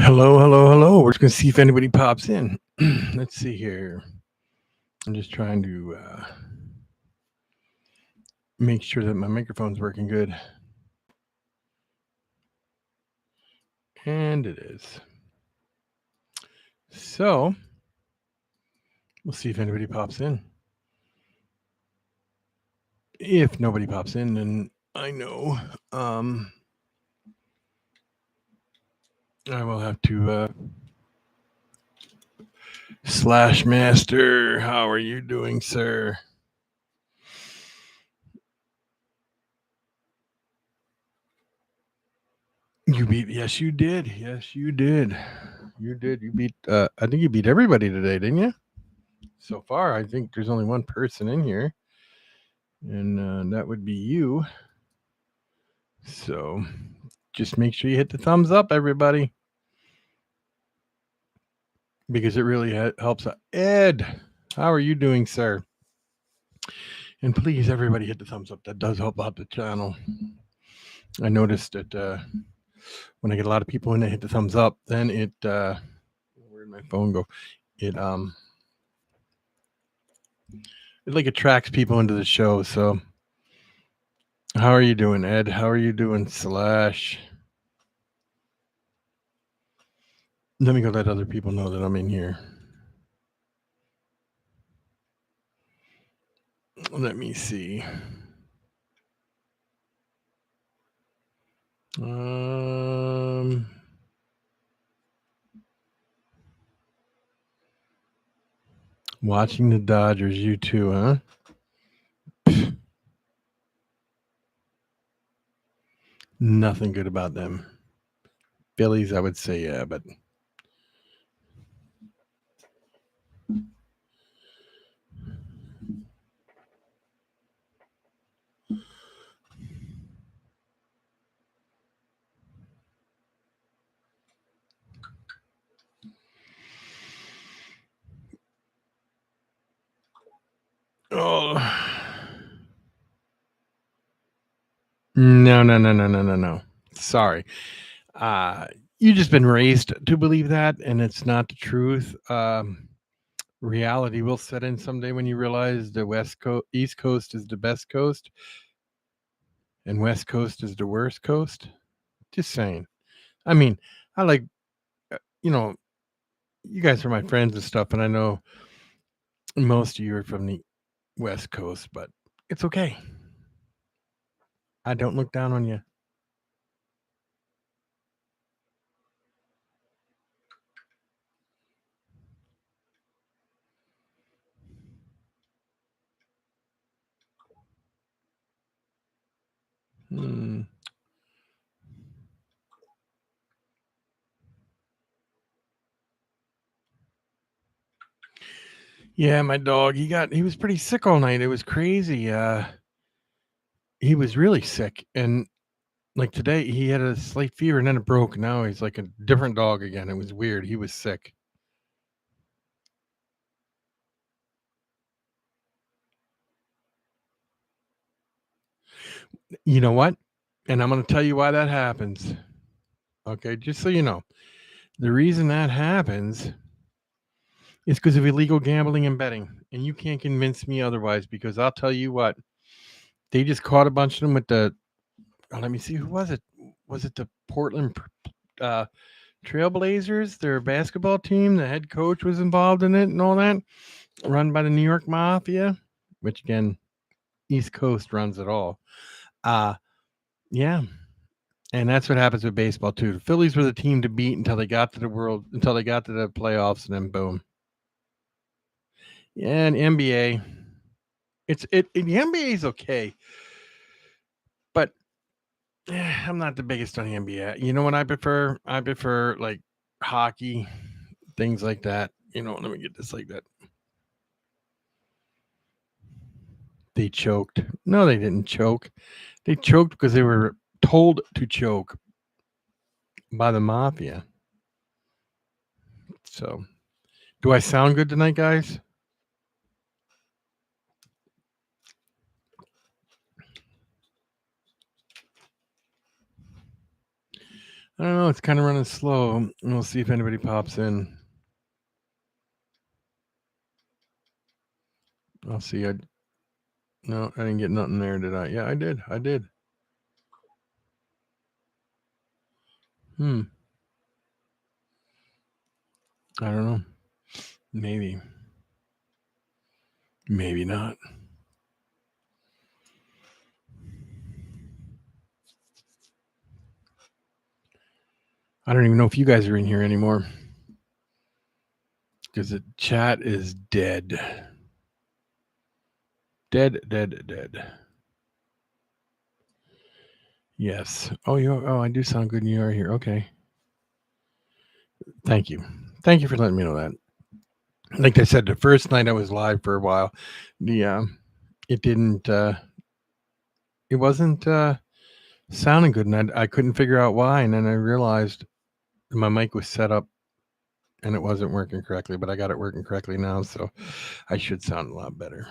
Hello, hello, hello. We're just going to see if anybody pops in. Let's see here. I'm just trying to make sure that my microphone's working good. And it is. So, we'll see if anybody pops in. If nobody pops in, then I know I will have to Slash Master, how are you doing, sir? You beat, yes, you did. Yes, you did. You did. You beat, I think you beat everybody today, didn't you? So far, I think there's only one person in here, and that would be you. So just make sure you hit the thumbs up, everybody, because it really helps out. Ed, how are you doing, sir? And please, everybody, hit the thumbs up. That does help out the channel. I noticed that when I get a lot of people in that hit the thumbs up, then it where'd my phone go? It like attracts people into the show. So how are you doing, Ed? How are you doing, Slash? Let me go let other people know that I'm in here. Let me see. Watching the Dodgers, you too, huh? Nothing good about them. Phillies, I would say, yeah, but oh no. Sorry. You just been raised to believe that, and it's not the truth. Reality will set in someday when you realize the East Coast is the best coast, and West Coast is the worst coast. Just saying. I mean, I like, you know, you guys are my friends and stuff, and I know most of you are from the West Coast, but it's okay. I don't look down on you. Yeah, my dog, he was pretty sick all night. It was crazy. He was really sick, and like today he had a slight fever and then it broke. Now he's like a different dog again. It was weird. He was sick. You know what? And I'm going to tell you why that happens. Okay, just so you know. The reason that happens is because of illegal gambling and betting. And you can't convince me otherwise, because I'll tell you what. They just caught a bunch of them with let me see, who was it? Was it the Portland Trailblazers, their basketball team? The head coach was involved in it and all that, run by the New York Mafia, which again, East Coast runs it all. Yeah. And that's what happens with baseball too. The Phillies were the team to beat until they got to the playoffs, and then boom. Yeah, and NBA. The NBA is okay, but I'm not the biggest on the NBA. You know what I prefer? I prefer like hockey, things like that. Let me get this like that. They choked. No, they didn't choke. They choked because they were told to choke by the mafia. So, do I sound good tonight, guys? I don't know. It's kind of running slow. We'll see if anybody pops in. I'll see. No, I didn't get nothing there, did I? Yeah, I did. I did. I don't know. Maybe. Maybe not. I don't even know if you guys are in here anymore. Because the chat is dead. Dead. Yes. Oh, I do sound good and you are here. Okay. Thank you. Thank you for letting me know that. Like I said, the first night I was live for a while, it didn't it wasn't sounding good, and I couldn't figure out why, and then I realized my mic was set up and it wasn't working correctly, but I got it working correctly now, so I should sound a lot better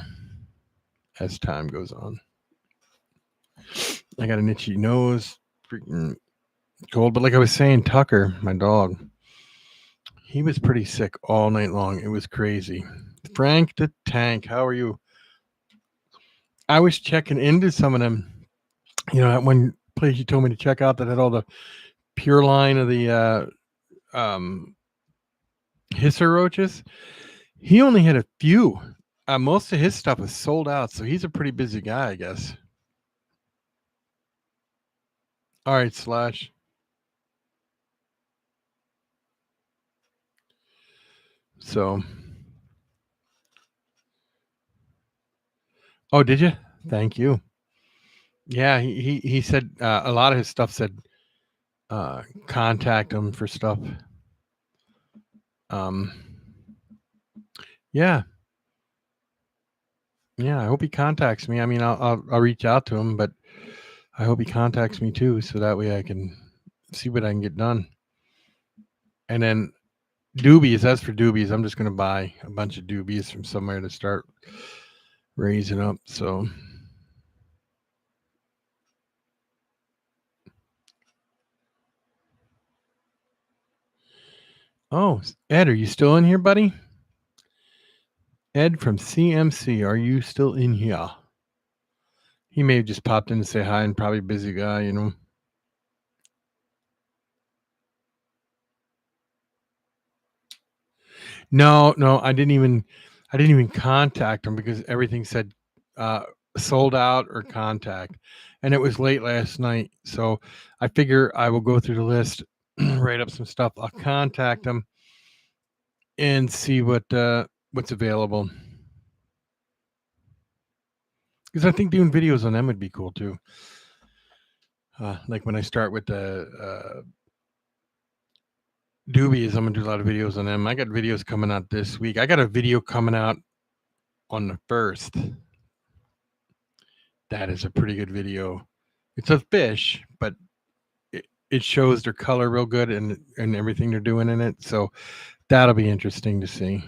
as time goes on. I got an itchy nose, freaking cold, but like I was saying, Tucker, my dog, he was pretty sick all night long. It was crazy. Frank the Tank, how are you? I was checking into some of them. That one place you told me to check out that had all the pure line of the hisser roaches. He only had a few. Most of his stuff was sold out, so he's a pretty busy guy, I guess. All right, Slash. So, oh, did you? Thank you. Yeah, he said a lot of his stuff said contact him for stuff. Yeah, I hope he contacts me. I mean, I'll reach out to him, but I hope he contacts me too, so that way I can see what I can get done. And then doobies. As for doobies, I'm just going to buy a bunch of doobies from somewhere to start raising up. So, oh, Ed, are you still in here, buddy? Ed from CMC, are you still in here? He may have just popped in to say hi and probably busy guy, No, I didn't even contact him because everything said sold out or contact. And it was late last night. So I figure I will go through the list, write up some stuff. I'll contact him and see what's available. Because I think doing videos on them would be cool too. Like when I start with the doobies, I'm gonna do a lot of videos on them. I got videos coming out this week. I got a video coming out on the 1st. That is a pretty good video. It's a fish, but it shows their color real good and everything they're doing in it. So that'll be interesting to see.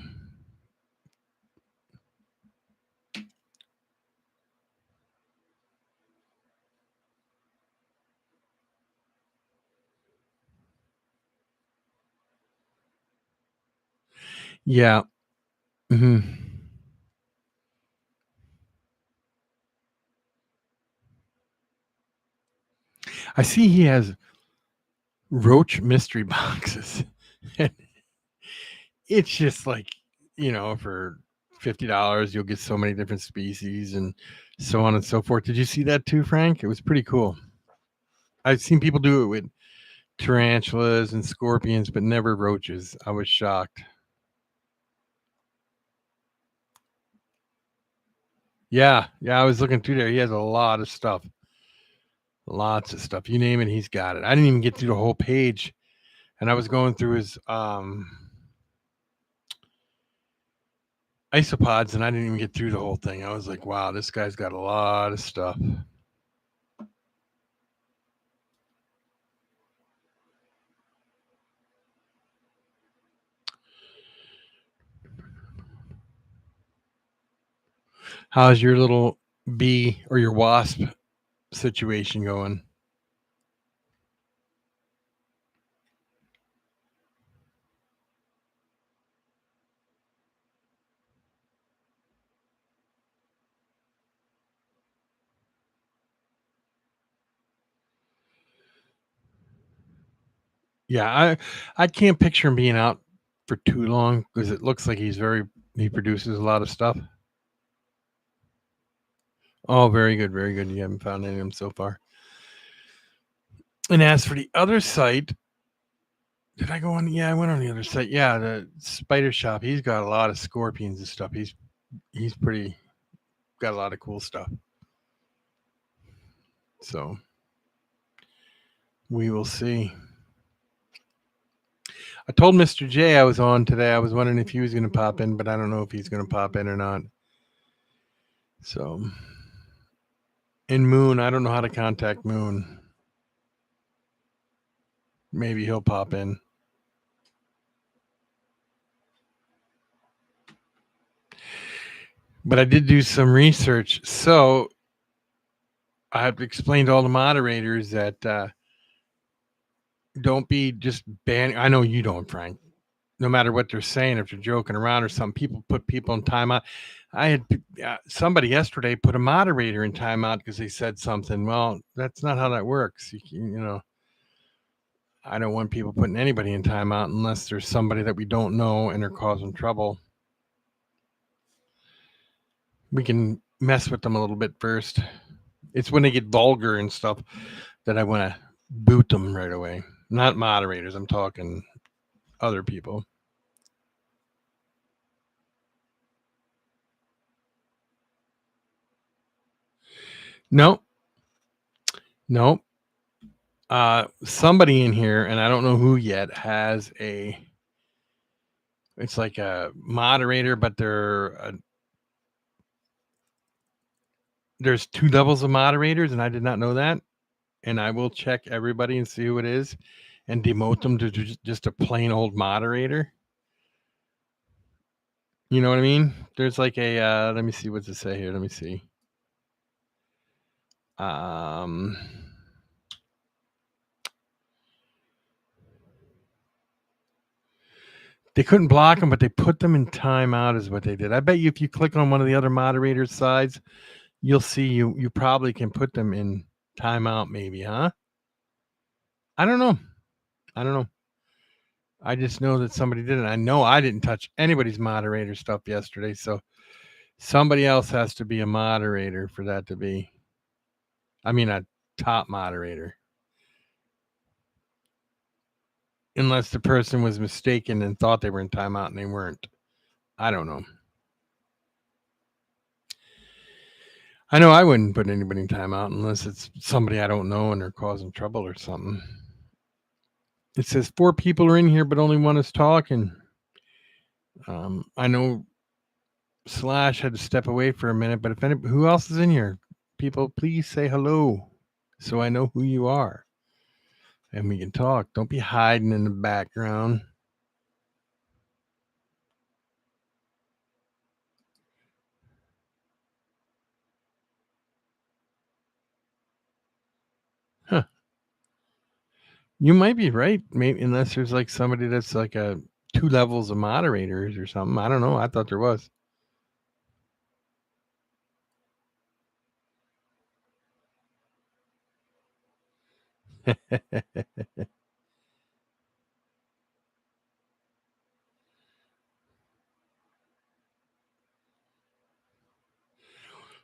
Yeah. I see he has roach mystery boxes. It's just like, for $50, you'll get so many different species and so on and so forth. Did you see that too, Frank? It was pretty cool. I've seen people do it with tarantulas and scorpions, but never roaches. I was shocked. Yeah, I was looking through there. He has a lot of stuff. Lots of stuff. You name it, he's got it. I didn't even get through the whole page. And I was going through his isopods and I didn't even get through the whole thing. I was like, wow, this guy's got a lot of stuff. How's your little bee or your wasp situation going? Yeah, I can't picture him being out for too long because it looks like he produces a lot of stuff. Oh, very good, very good. You haven't found any of them so far. And as for the other site, did I go on? Yeah, I went on the other site. Yeah, the Spider Shop. He's got a lot of scorpions and stuff. He's pretty got a lot of cool stuff. So we will see. I told Mr. J I was on today. I was wondering if he was going to pop in, but I don't know if he's going to pop in or not. So, and Moon, I don't know how to contact Moon. Maybe he'll pop in. But I did do some research. So I have explained to all the moderators that don't be just banning. I know you don't, Frank. No matter what they're saying, if they're joking around or something, people put people in timeout. I had somebody yesterday put a moderator in timeout because they said something. Well, that's not how that works. You know, I don't want people putting anybody in timeout unless there's somebody that we don't know and they're causing trouble. We can mess with them a little bit first. It's when they get vulgar and stuff that I want to boot them right away. Not moderators. I'm talking other people. No, no. Somebody in here, and I don't know who yet, has it's like a moderator, but there's 2 levels of moderators, and I did not know that. And I will check everybody and see who it is and demote them to just a plain old moderator. You know what I mean? There's like a let me see what's it say here. Let me see. They couldn't block them, but they put them in timeout is what they did. I bet you if you click on one of the other moderators' sides, you'll see you probably can put them in timeout maybe, huh? I don't know. I don't know. I just know that somebody did it. I know I didn't touch anybody's moderator stuff yesterday, so somebody else has to be a moderator for that to be. I mean, a top moderator. Unless the person was mistaken and thought they were in timeout and they weren't. I don't know. I know I wouldn't put anybody in timeout unless it's somebody I don't know and they're causing trouble or something. It says 4 people are in here, but only 1 is talking. I know Slash had to step away for a minute, but who else is in here? People, please say hello so I know who you are and we can talk. Don't be hiding in the background. Huh. You might be right, maybe unless there's like somebody that's like a 2 levels of moderators or something. I don't know. I thought there was.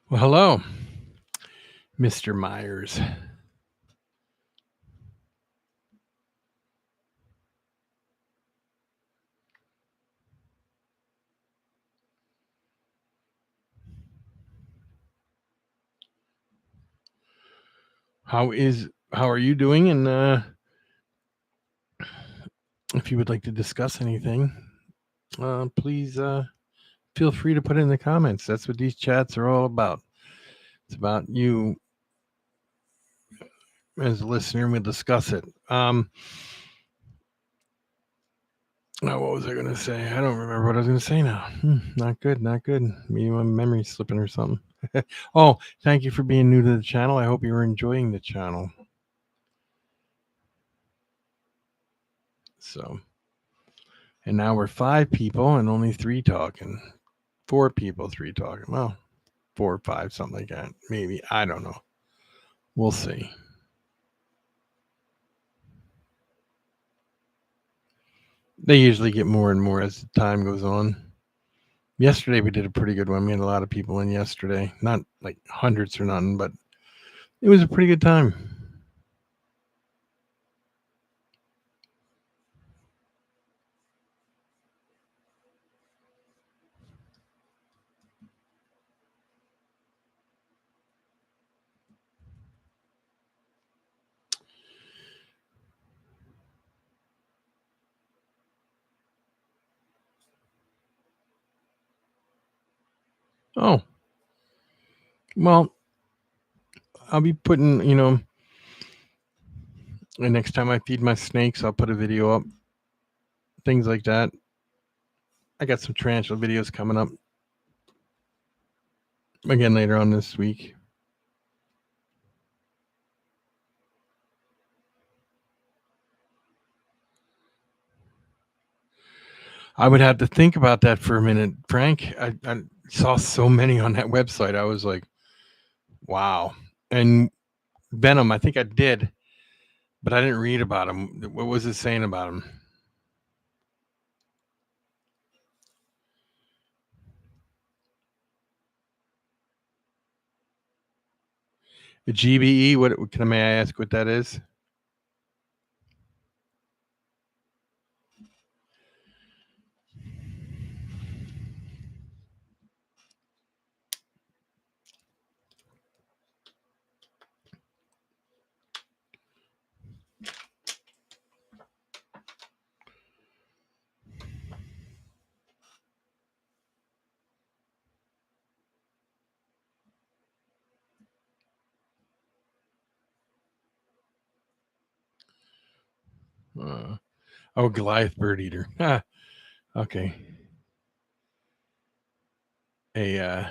Well, hello, Mr. Myers. How are you doing? And if you would like to discuss anything, please feel free to put it in the comments. That's what these chats are all about. It's about you as a listener, and we'll discuss it. What was I going to say? I don't remember what I was going to say now. Not good, not good. Maybe my memory's slipping or something. Oh, thank you for being new to the channel. I hope you were enjoying the channel. So, and now we're 5 people and only 3 talking. 4 people, 3 talking. Well, 4 or 5, something like that. Maybe. I don't know. We'll see. They usually get more and more as time goes on. Yesterday we did a pretty good one. We had a lot of people in yesterday. Not like hundreds or nothing, but it was a pretty good time. Oh, well, I'll be putting, the next time I feed my snakes, I'll put a video up. Things like that. I got some tarantula videos coming up again later on this week. I would have to think about that for a minute, Frank. I saw so many on that website. I was like, wow. And Venom, I think I did, but I didn't read about him. What was it saying about him? The GBE. What can may I ask what that is? Oh, Goliath bird eater. Okay. A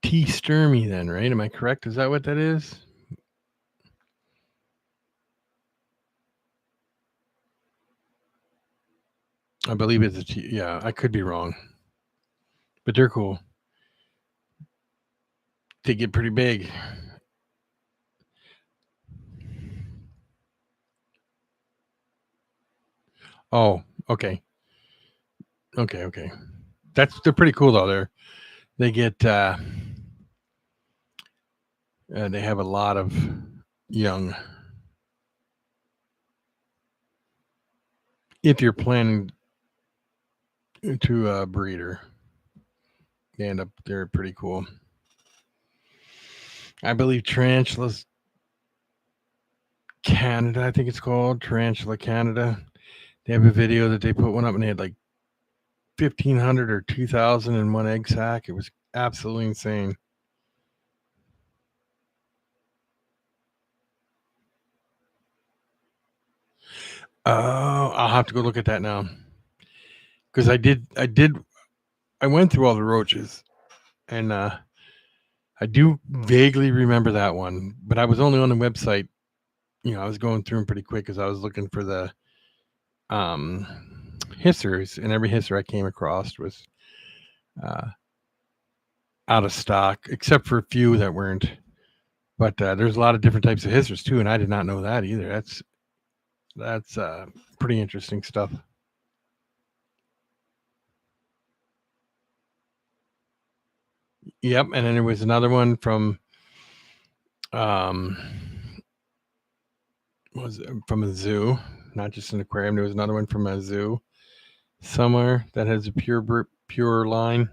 T Sturmy then, right? Am I correct? Is that what that is? I believe it's a T. Yeah, I could be wrong, but they're cool. They get pretty big. Oh, okay, okay. They're pretty cool though. They get they have a lot of young. If you're planning to breed her, they're pretty cool. I believe tarantulas Canada, I think it's called Tarantula Canada. They have a video that they put one up and they had like 1,500 or 2,000 in one egg sack. It was absolutely insane. Oh, I'll have to go look at that now because I went through all the roaches and I do vaguely remember that one, but I was only on the website. I was going through them pretty quick because I was looking for the hissers, and every hisser I came across was uh, out of stock, except for a few that weren't. But there's a lot of different types of hissers too, and I did not know that either. That's pretty interesting stuff. Yep, and then there was another one from um was from a zoo, not just an aquarium. There was another one from a zoo somewhere that has a pure line.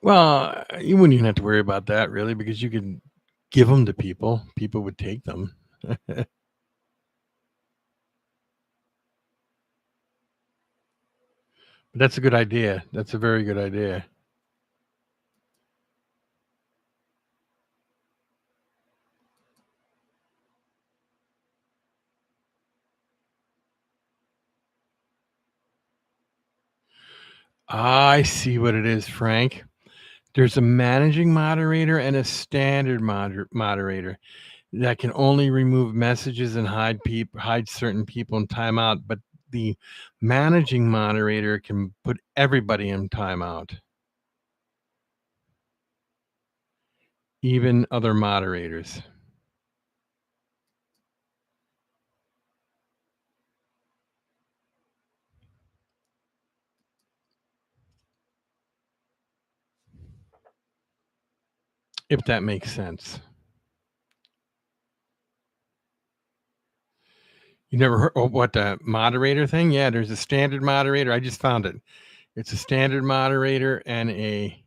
Well, you wouldn't even have to worry about that really because you could give them to people. People would take them. But that's a good idea. That's a very good idea. I see what it is, Frank. There's a managing moderator and a standard moderator. that can only remove messages and hide certain people in timeout, but the managing moderator can put everybody in timeout, even other moderators. If that makes sense. You never heard what the moderator thing? Yeah, there's a standard moderator. I just found it. It's a standard moderator and a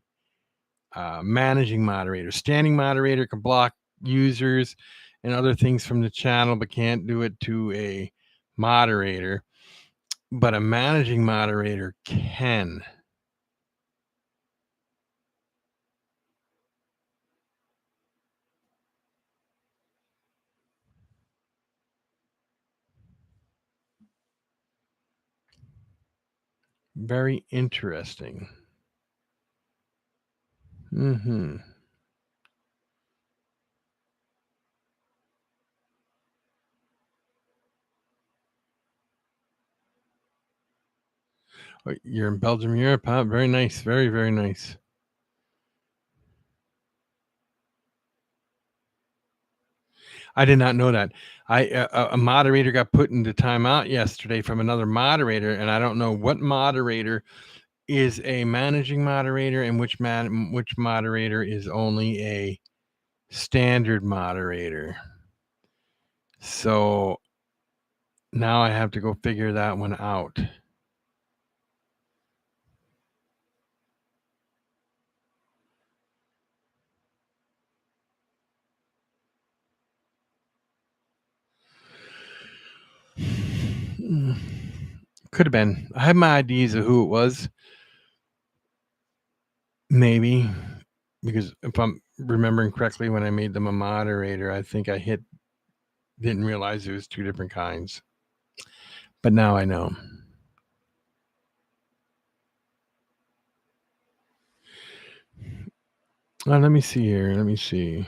managing moderator. Standing moderator can block users and other things from the channel, but can't do it to a moderator. But a managing moderator can. Very interesting. Mm-hmm. You're in Belgium, Europe, huh? Very nice. Very, very nice. I did not know that. A moderator got put into timeout yesterday from another moderator, and I don't know what moderator is a managing moderator and which moderator is only a standard moderator. So now I have to go figure that one out. Could have been. I have my ideas of who it was. Maybe. Because if I'm remembering correctly, when I made them a moderator, I think didn't realize it was two different kinds. But now I know. Let me see here. Let me see.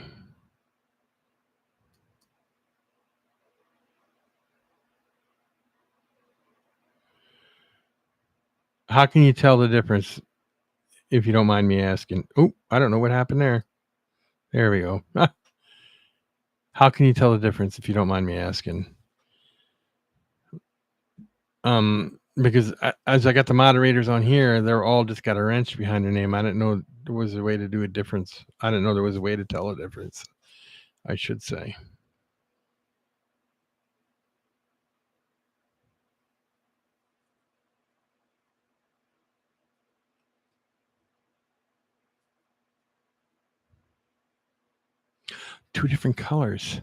How can you tell the difference, if you don't mind me asking? Oh, I don't know what happened there. There we go. How can you tell the difference, if you don't mind me asking? Because as I got the moderators on here, they're all just got a wrench behind their name. I didn't know there was a way to do a difference. I didn't know there was a way to tell a difference, I should say. Two different colors.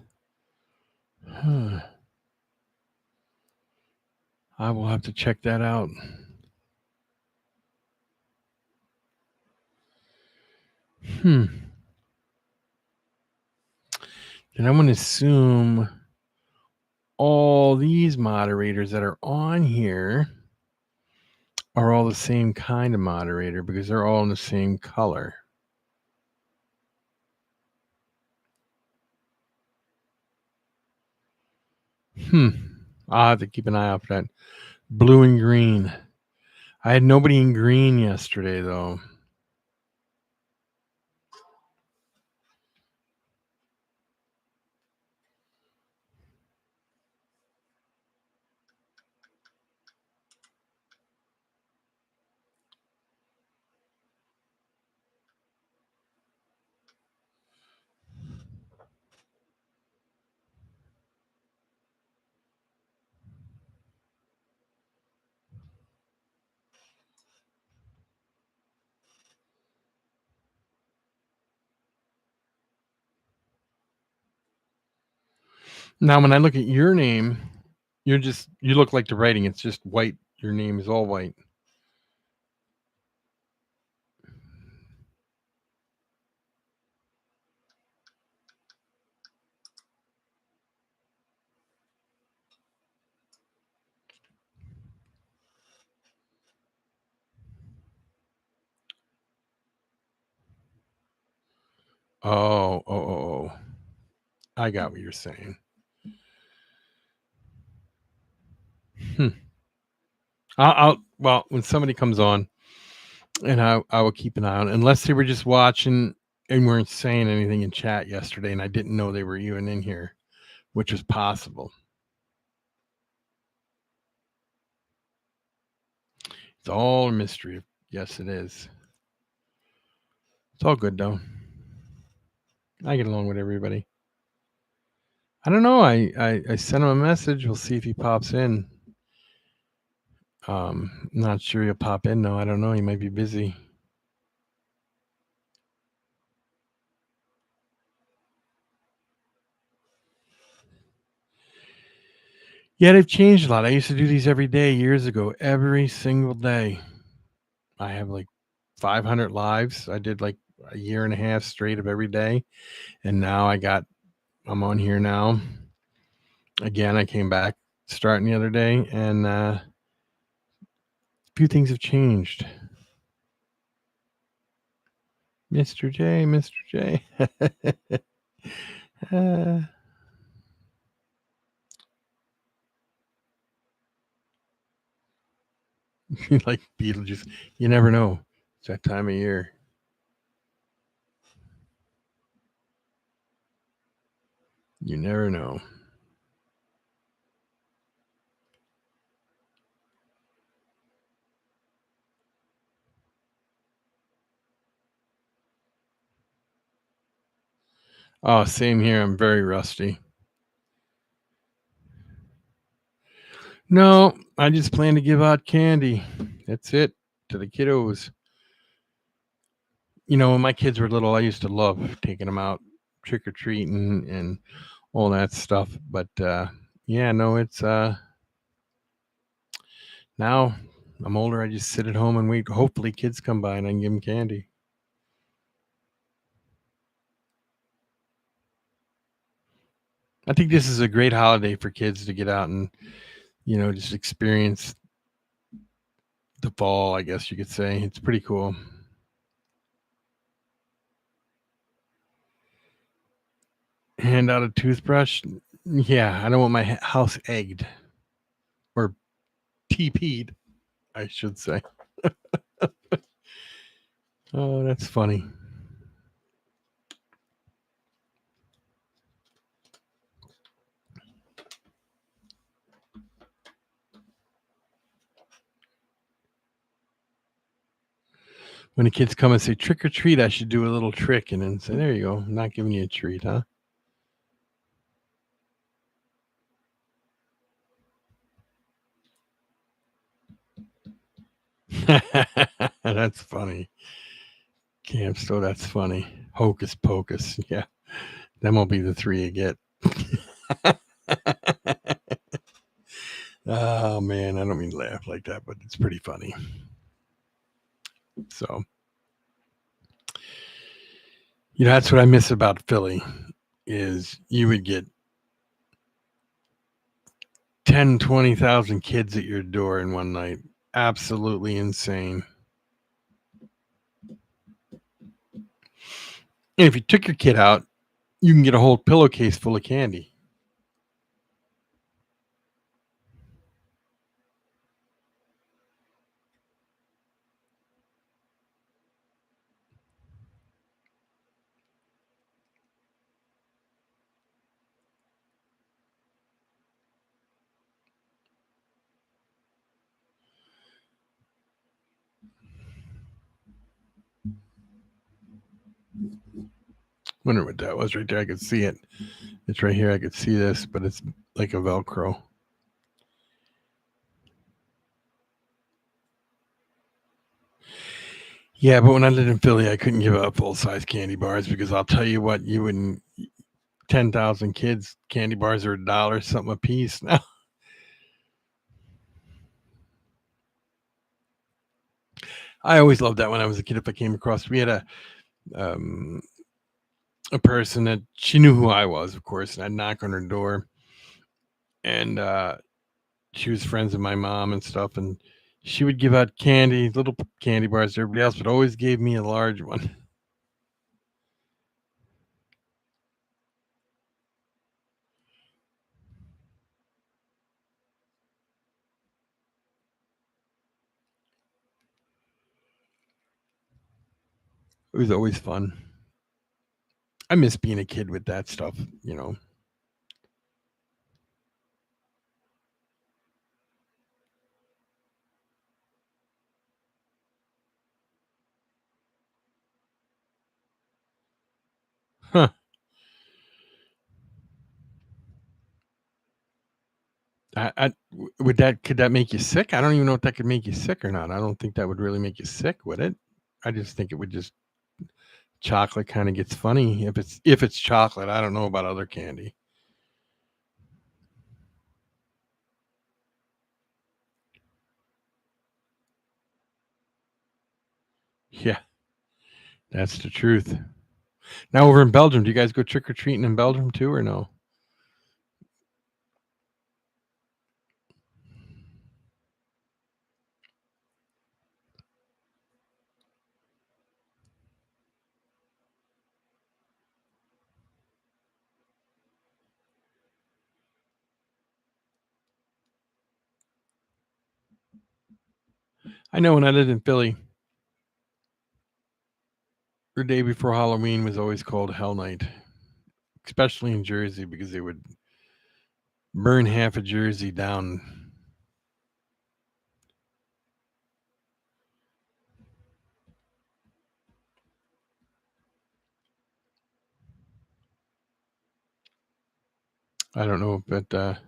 Huh. I will have to check that out. And I'm going to assume all these moderators that are on here are all the same kind of moderator because they're all in the same color. I'll have to keep an eye out for that. Blue and green. I had nobody in green yesterday, though. Now, when I look at your name, you look like the writing. It's just white. Your name is all white. Oh. I got what you're saying. Hmm. Well, when somebody comes on, and I will keep an eye on, unless they were just watching and weren't saying anything in chat yesterday, and I didn't know they were even in here, which is possible. It's all a mystery. Yes, it is. It's all good though. I get along with everybody. I don't know. I sent him a message. We'll see if he pops in. Not sure he'll pop in though. I don't know. He might be busy. Yeah, they've changed a lot. I used to do these every day years ago, every single day. I have like 500 lives. I did like a year and a half straight of every day. And now I'm on here now. Again, I came back starting the other day, and a few things have changed. Mr. J, Mr. J. Like Beetlejuice. You never know. It's that time of year. You never know. Oh, same here. I'm very rusty. No, I just plan to give out candy. That's it to the kiddos. You know, when my kids were little, I used to love taking them out trick or treating and all that stuff. But yeah, no, it's now I'm older. I just sit at home and wait. Hopefully, kids come by and I can give them candy. I think this is a great holiday for kids to get out and, just experience the fall, I guess you could say. It's pretty cool. Hand out a toothbrush. Yeah, I don't want my house egged or TP'd, I should say. Oh, that's funny. When the kids come and say trick or treat, I should do a little trick and then say, there you go. I'm not giving you a treat, huh? That's funny. Camp store, that's funny. Hocus pocus. Yeah. That won't be the 3 you get. Oh man, I don't mean to laugh like that, but it's pretty funny. So, that's what I miss about Philly is you would get 10, 20,000 kids at your door in one night. Absolutely insane. And if you took your kid out, you can get a whole pillowcase full of candy. Wonder what that was right there. I could see it. It's right here. I could see this, but it's like a Velcro. Yeah, but when I lived in Philly, I couldn't give out full size candy bars because I'll tell you what, you wouldn't. 10,000 kids, candy bars are $1 something a piece now. I always loved that when I was a kid. If I came across, we had a person that she knew who I was, of course, and I'd knock on her door, and she was friends with my mom and stuff, and she would give out candy, little candy bars to everybody else, but always gave me a large one. It was always fun. I miss being a kid with that stuff, you know. Huh. Would that could that make you sick? I don't even know if that could make you sick or not. I don't think that would really make you sick, would it? I just think it would just chocolate kind of gets funny if it's chocolate. I don't know about other candy. Yeah, that's the truth. Now over in Belgium, do you guys go trick or treating in Belgium too, or no? I know when I lived in Philly, the day before Halloween was always called Hell Night, especially in Jersey because they would burn half of Jersey down. I don't know, but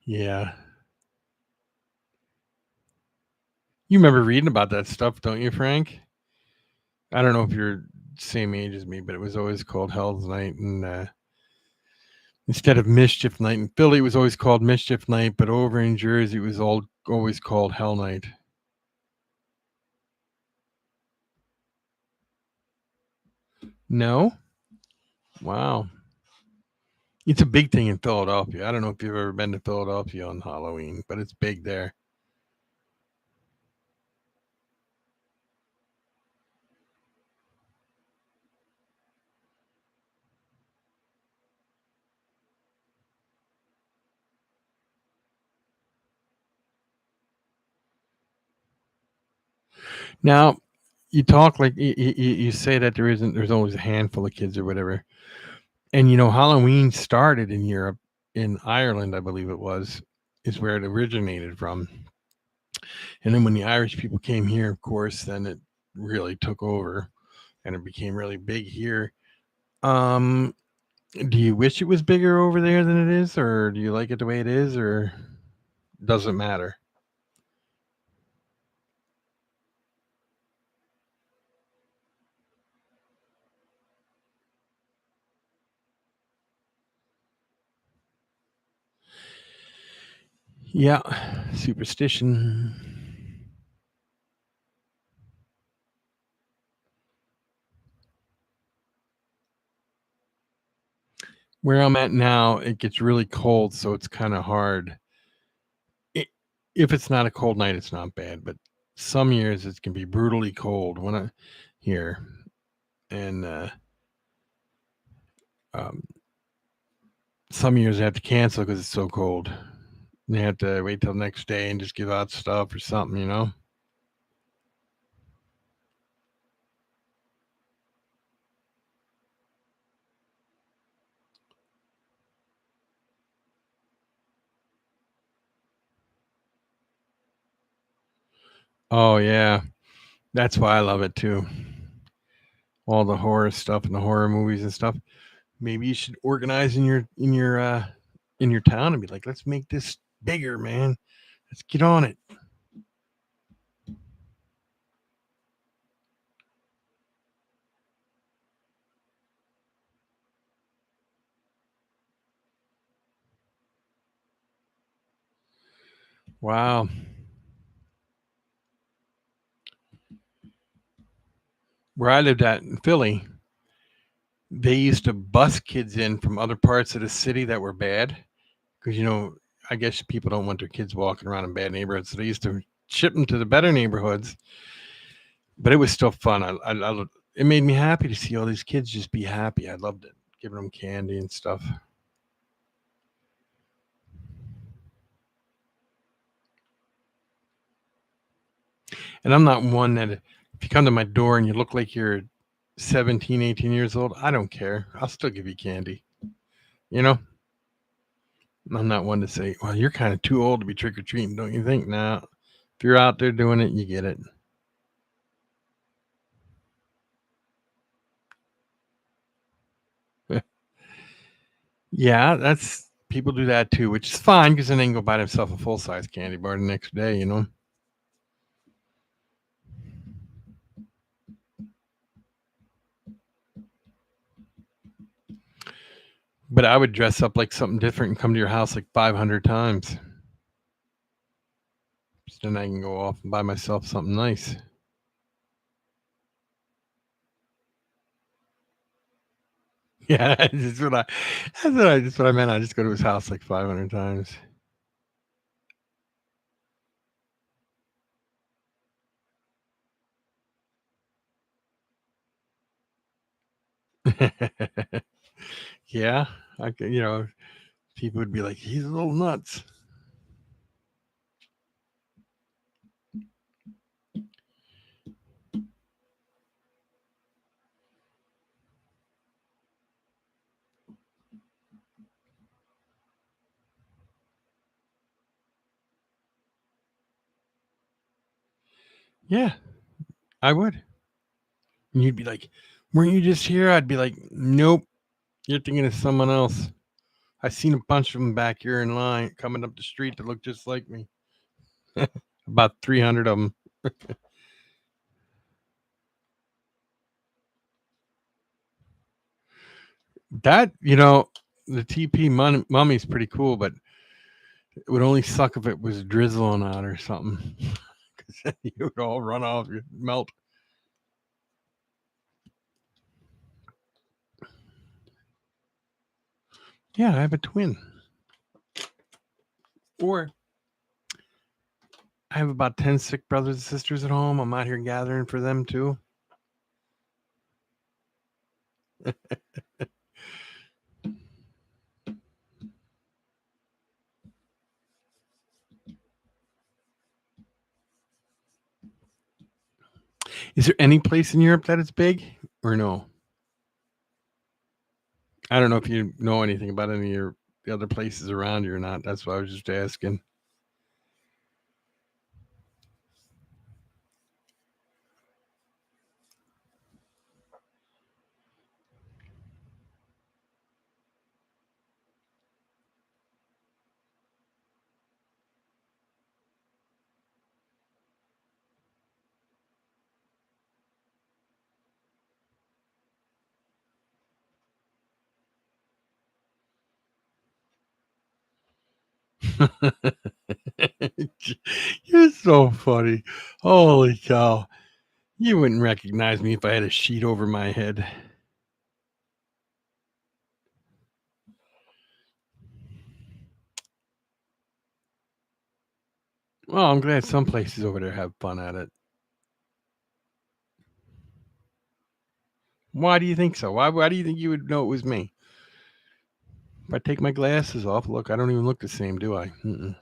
yeah, you remember reading about that stuff, don't you, Frank? I don't know if you're same age as me, but it was always called Hell's Night, and instead of Mischief Night in Philly, it was always called Mischief Night, but over in Jersey, it was always called Hell Night. No, wow, it's a big thing in Philadelphia. I don't know if you've ever been to Philadelphia on Halloween, but it's big there. Now, you talk like you say that there's always a handful of kids or whatever, and Halloween started in Europe, in Ireland, I believe it was, is where it originated from. And then when the Irish people came here, of course, then it really took over and it became really big here. Um, do you wish it was bigger over there than it is, or do you like it the way it is, or doesn't matter? Yeah, superstition. Where I'm at now, it gets really cold, so it's kind of hard. It, if it's not a cold night, it's not bad, but some years it can be brutally cold when I here, and um, some years I have to cancel because it's so cold. And you have to wait till the next day and just give out stuff or something. Oh yeah, that's why I love it too. All the horror stuff and the horror movies and stuff. Maybe you should organize in your town and be like, let's make this bigger, man. Let's get on it. Wow. Where I lived at in Philly, they used to bus kids in from other parts of the city that were bad because I guess people don't want their kids walking around in bad neighborhoods, so they used to ship them to the better neighborhoods. But it was still fun. It made me happy to see all these kids just be happy. I loved it, giving them candy and stuff. And I'm not one that if you come to my door and you look like you're 17, 18 years old, I don't care. I'll still give you candy. You know, I'm not one to say, well, you're kind of too old to be trick or treating, don't you think? Now, if you're out there doing it, you get it. Yeah, that's people do that too, which is fine because then they can go buy themselves a full size candy bar the next day, you know. But I would dress up like something different and come to your house like 500 times. So then I can go off and buy myself something nice. Yeah, that's what I meant. I just go to his house like 500 times. Yeah, I could, people would be like, he's a little nuts. Yeah, I would. And you'd be like, weren't you just here? I'd be like, nope, you're thinking of someone else. I seen a bunch of them back here in line coming up the street that look just like me. About 300 of them. That, the TP mummy's pretty cool, but it would only suck if it was drizzling out or something. Because you would all run off, you'd melt. Yeah, I have a twin. Or I have about 10 sick brothers and sisters at home. I'm out here gathering for them too. Is there any place in Europe that is big or no? I don't know if you know anything about any of the other places around you or not. That's why I was just asking. You're so funny. Holy cow. You wouldn't recognize me if I had a sheet over my head. Well, I'm glad some places over there have fun at it. Why do you think so? Why do you think you would know it was me? If I take my glasses off, look, I don't even look the same, do I? Mm-mm.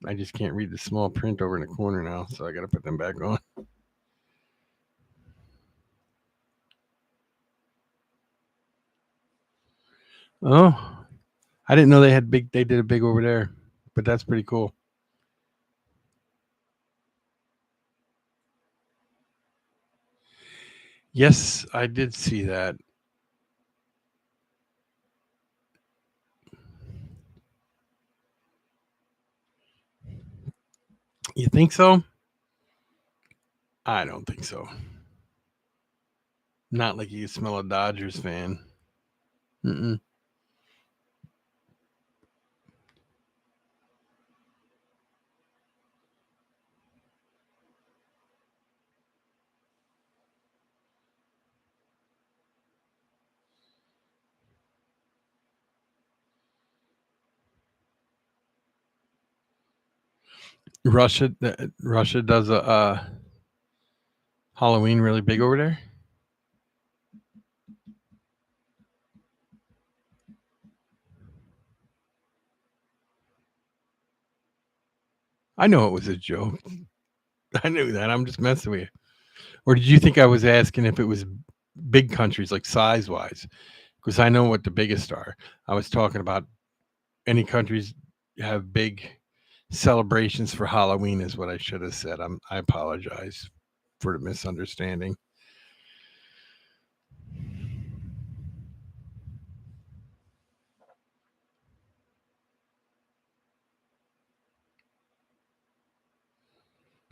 I just can't read the small print over in the corner now, so I got to put them back on. Oh, I didn't know they did a big over there, but that's pretty cool. Yes, I did see that. You think so? I don't think so. Not like you can smell a Dodgers fan. Mm-mm. Russia does a Halloween really big over there. I know it was a joke. I knew that. I'm just messing with you. Or did you think I was asking if it was big countries, like size wise? Because I know what the biggest are. I was talking about any countries have big celebrations for Halloween, is what I should have said. I apologize for the misunderstanding.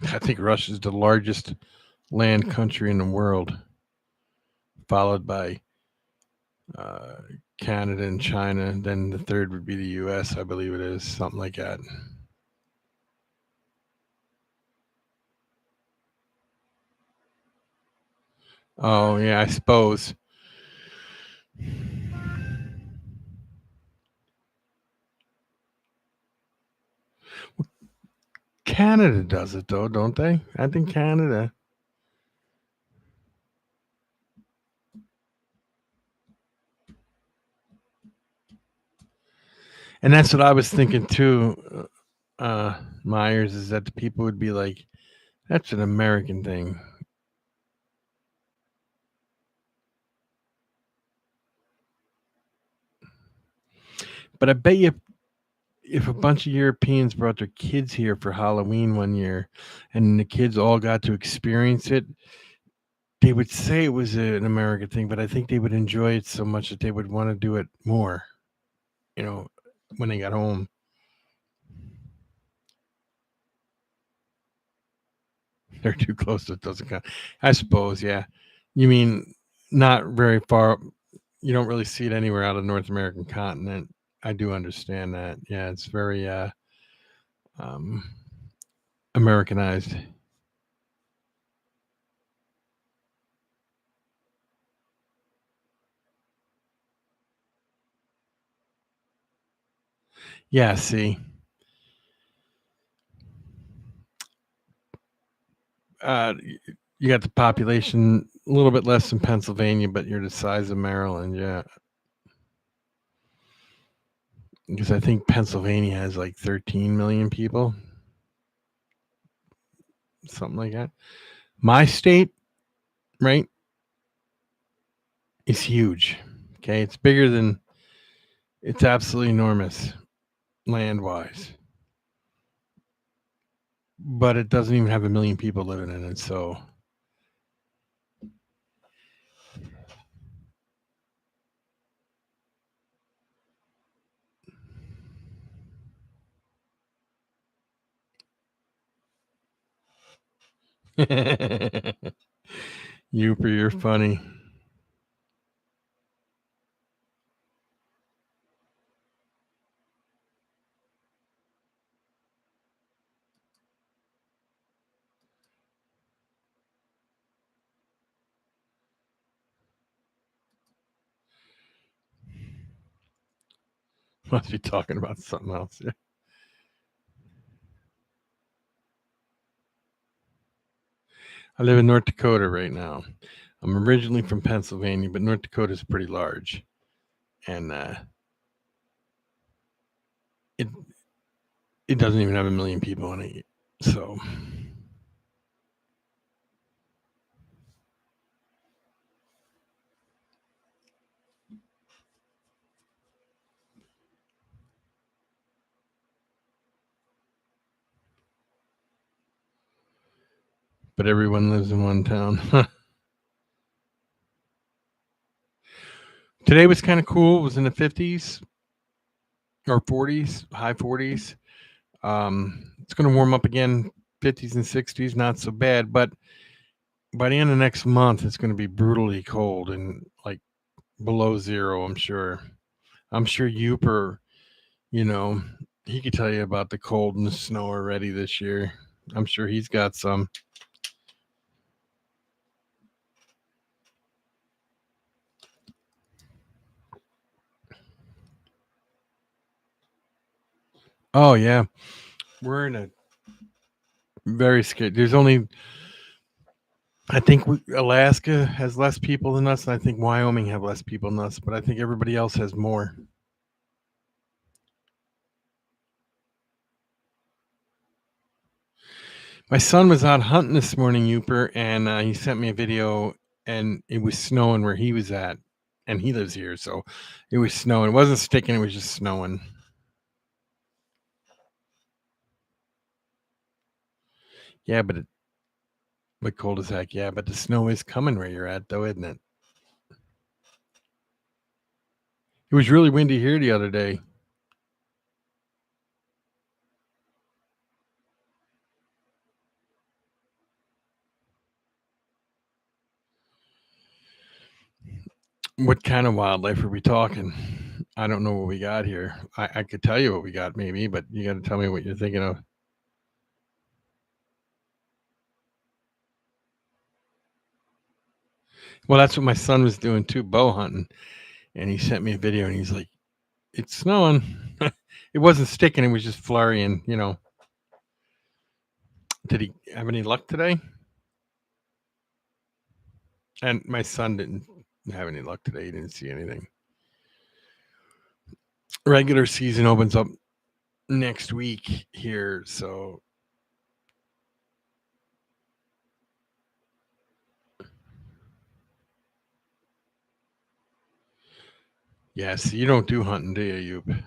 I think Russia's the largest land country in the world, followed by uh, Canada and China. Then the third would be the U.S. I believe it is something like that. Oh yeah, I suppose Canada does it though, don't they? I think Canada, and that's what I was thinking too. Myers is that the people would be like, "That's an American thing," but I bet you if a bunch of Europeans brought their kids here for Halloween one year, and the kids all got to experience it, they would say it was an American thing, but I think they would enjoy it so much that they would want to do it more. You know, when they got home, they're too close, so it doesn't count. I suppose, yeah. You mean not very far? You don't really see it anywhere out of North American continent. I do understand that. Yeah, it's very um, Americanized. Yeah, see, you got the population a little bit less than Pennsylvania, but you're the size of Maryland. Yeah, because I think Pennsylvania has like 13 million people, something like that. My state, right, is huge. Okay, it's bigger than it's absolutely enormous land wise, but it doesn't even have a million people living in it. So, you're funny. Must be talking about something else. Yeah. I live in North Dakota right now. I'm originally from Pennsylvania, but North Dakota is pretty large, and it it doesn't even have a million people in it. So, but everyone lives in one town. Today was kind of cool. It was in the 50s or 40s, high 40s. It's going to warm up again, 50s and 60s, not so bad. But by the end of next month, it's going to be brutally cold and like below zero. I'm sure. I'm sure Uper, you know, he could tell you about the cold and the snow already this year. I'm sure he's got some. Oh yeah, we're in a very scared. There's only I think Alaska has less people than us, and I think Wyoming have less people than us, but I think everybody else has more. My son was out hunting this morning, Youper, and he sent me a video, and it was snowing where he was at, and he lives here, so it was snowing. It wasn't sticking; it was just snowing. Yeah, but cul-de-sac. Yeah, but the snow is coming where you're at, though, isn't it? It was really windy here the other day. What kind of wildlife are we talking? I don't know what we got here. I could tell you what we got, maybe, but you got to tell me what you're thinking of. Well, that's what my son was doing too, bow hunting, and he sent me a video, and he's like, "It's snowing." It wasn't sticking; it was just flurrying. Did he have any luck today? And my son didn't have any luck today. He didn't see anything. Regular season opens up next week here, so yes, you don't do hunting, do you, Yoop?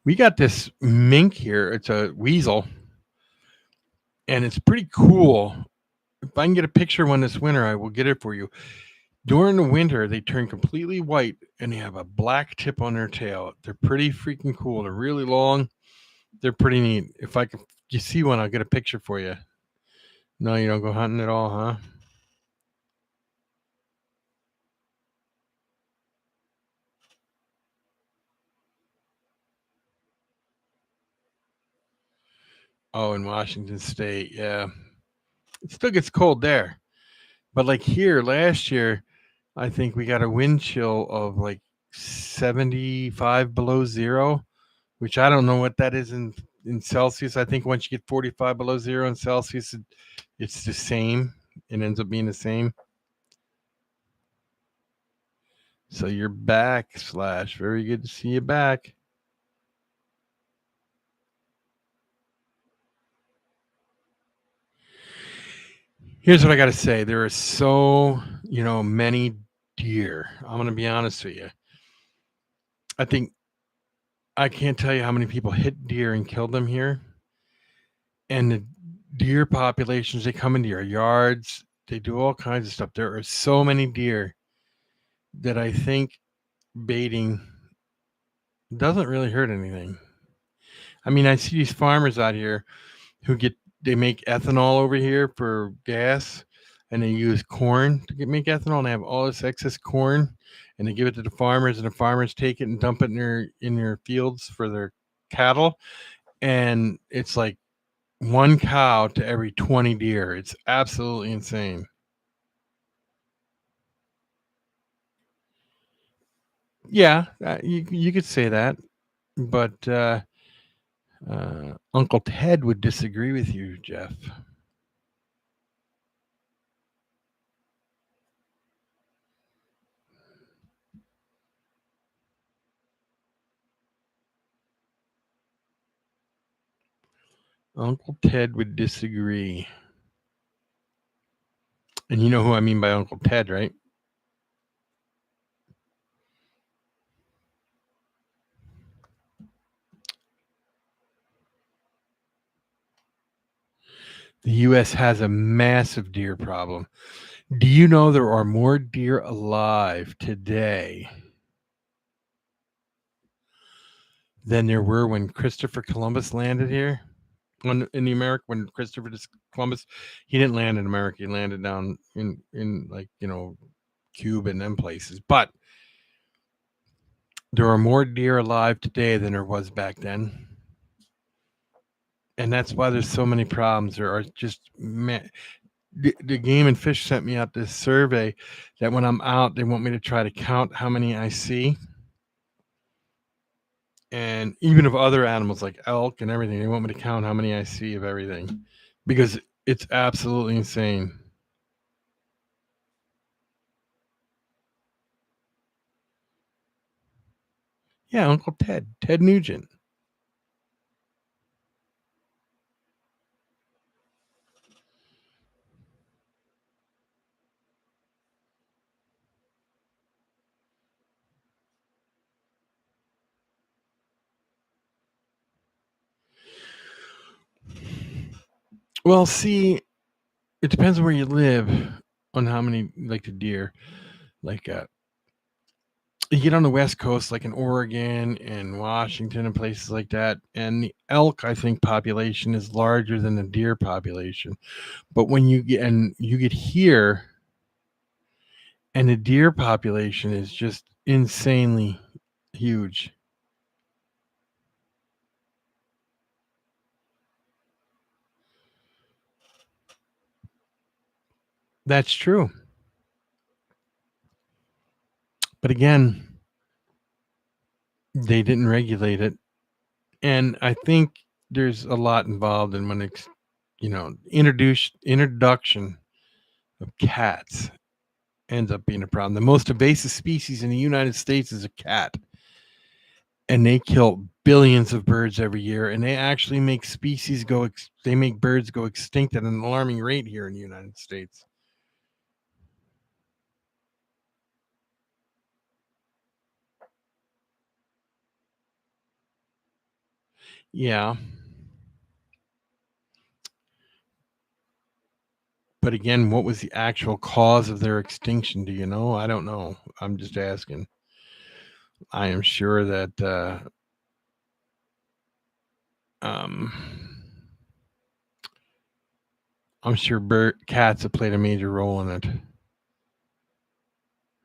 We got this mink here. It's a weasel, and it's pretty cool. If I can get a picture one this winter, I will get it for you. During the winter, they turn completely white and they have a black tip on their tail. They're pretty freaking cool. They're really long. They're pretty neat. If I can, you see one, I'll get a picture for you. No, you don't go hunting at all, huh? Oh, in Washington State, yeah. It still gets cold there. But like here last year, I think we got a wind chill of like 75 below zero, which I don't know what that is in Celsius. I think once you get 45 below zero in Celsius, it's the same. It ends up being the same. So you're back, Slash. Very good to see you back. Here's what I got to say. There are so, many deer. I'm going to be honest with you. I think I can't tell you how many people hit deer and killed them here. And the deer populations, they come into your yards. They do all kinds of stuff. There are so many deer that I think baiting doesn't really hurt anything. I mean, I see these farmers out here who they make ethanol over here for gas, and they use corn to make ethanol, and they have all this excess corn, and they give it to the farmers, and the farmers take it and dump it in their fields for their cattle, and it's like one cow to every 20 deer. It's absolutely insane. Yeah, you could say that, but Uncle Ted would disagree with you, Jeff. Uncle Ted would disagree. And you know who I mean by Uncle Ted, right? The U.S. has a massive deer problem. Do you know there are more deer alive today than there were when Christopher Columbus landed here? When Christopher Columbus, he didn't land in America. He landed down in like Cuba and them places. But there are more deer alive today than there was back then, and that's why there's so many problems. There are just the Game and Fish sent me out this survey that when I'm out, they want me to try to count how many I see. And even of other animals like elk and everything, they want me to count how many I see of everything because it's absolutely insane. Yeah, Uncle Ted, Ted Nugent. Well, see, it depends where you live on how many like the deer. Like you get on the West Coast, like in Oregon and Washington and places like that, and the elk, I think, population is larger than the deer population. But when you get here, and the deer population is just insanely huge. That's true. But again, they didn't regulate it. And I think there's a lot involved in when it's, introduction of cats ends up being a problem. The most invasive species in the United States is a cat, and they kill billions of birds every year. And they actually make they make birds go extinct at an alarming rate here in the United States. Yeah. But again, what was the actual cause of their extinction? Do you know? I don't know. I'm just asking. I am sure that um, I'm sure cats have played a major role in it.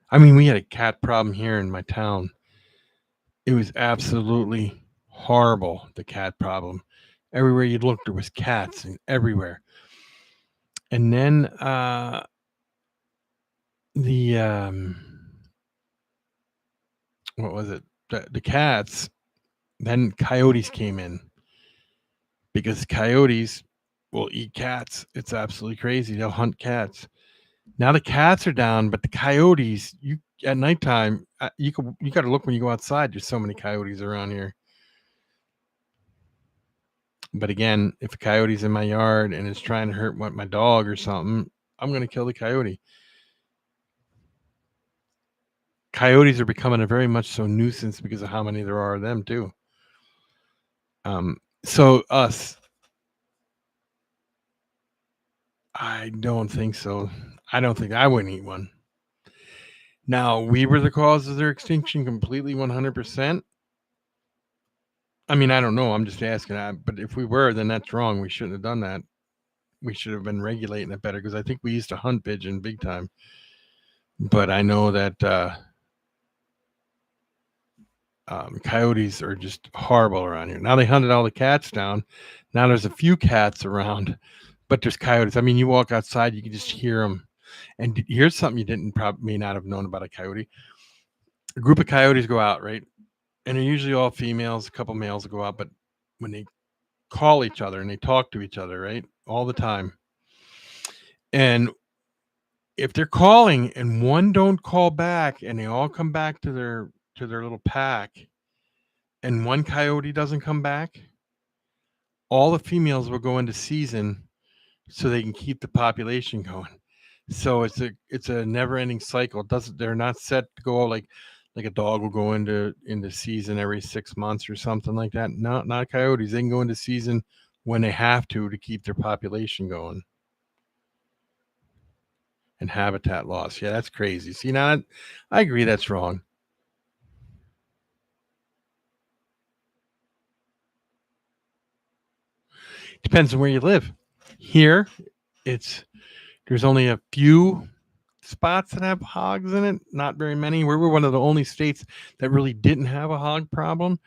I mean, we had a cat problem here in my town. It was absolutely horrible, the cat problem. Everywhere you looked, there was cats and everywhere. And then the what was it? The cats. Then coyotes came in because coyotes will eat cats. It's absolutely crazy. They'll hunt cats. Now the cats are down, but the coyotes, you at nighttime, you got to look when you go outside. There's so many coyotes around here. But again, if a coyote's in my yard and is trying to hurt my dog or something, I'm going to kill the coyote. Coyotes are becoming a very much so nuisance because of how many there are of them too. So us, I don't think so. I don't think I wouldn't eat one. Now we were the cause of their extinction completely 100%. I mean, I don't know. I'm just asking. But if we were, then that's wrong. We shouldn't have done that. We should have been regulating it better because I think we used to hunt pigeon big time. But I know that coyotes are just horrible around here. Now they hunted all the cats down. Now there's a few cats around, but there's coyotes. I mean, you walk outside, you can just hear them. And here's something you didn't probably may not have known about a coyote. A group of coyotes go out, right? And they're usually all females. A couple males will go out, but when they call each other and they talk to each other, right, all the time. And if they're calling and one don't call back and they all come back to their little pack and one coyote doesn't come back, all the females will go into season so they can keep the population going. So it's a never ending cycle. It doesn't they're not set to go like a dog will go into season every 6 months or something like that. Not coyotes. They can go into season when they have to keep their population going. And habitat loss. Yeah, that's crazy. See, now I agree that's wrong. Depends on where you live. Here, it's there's only a few spots that have hogs in it, not very many. We were one of the only states that really didn't have a hog problem.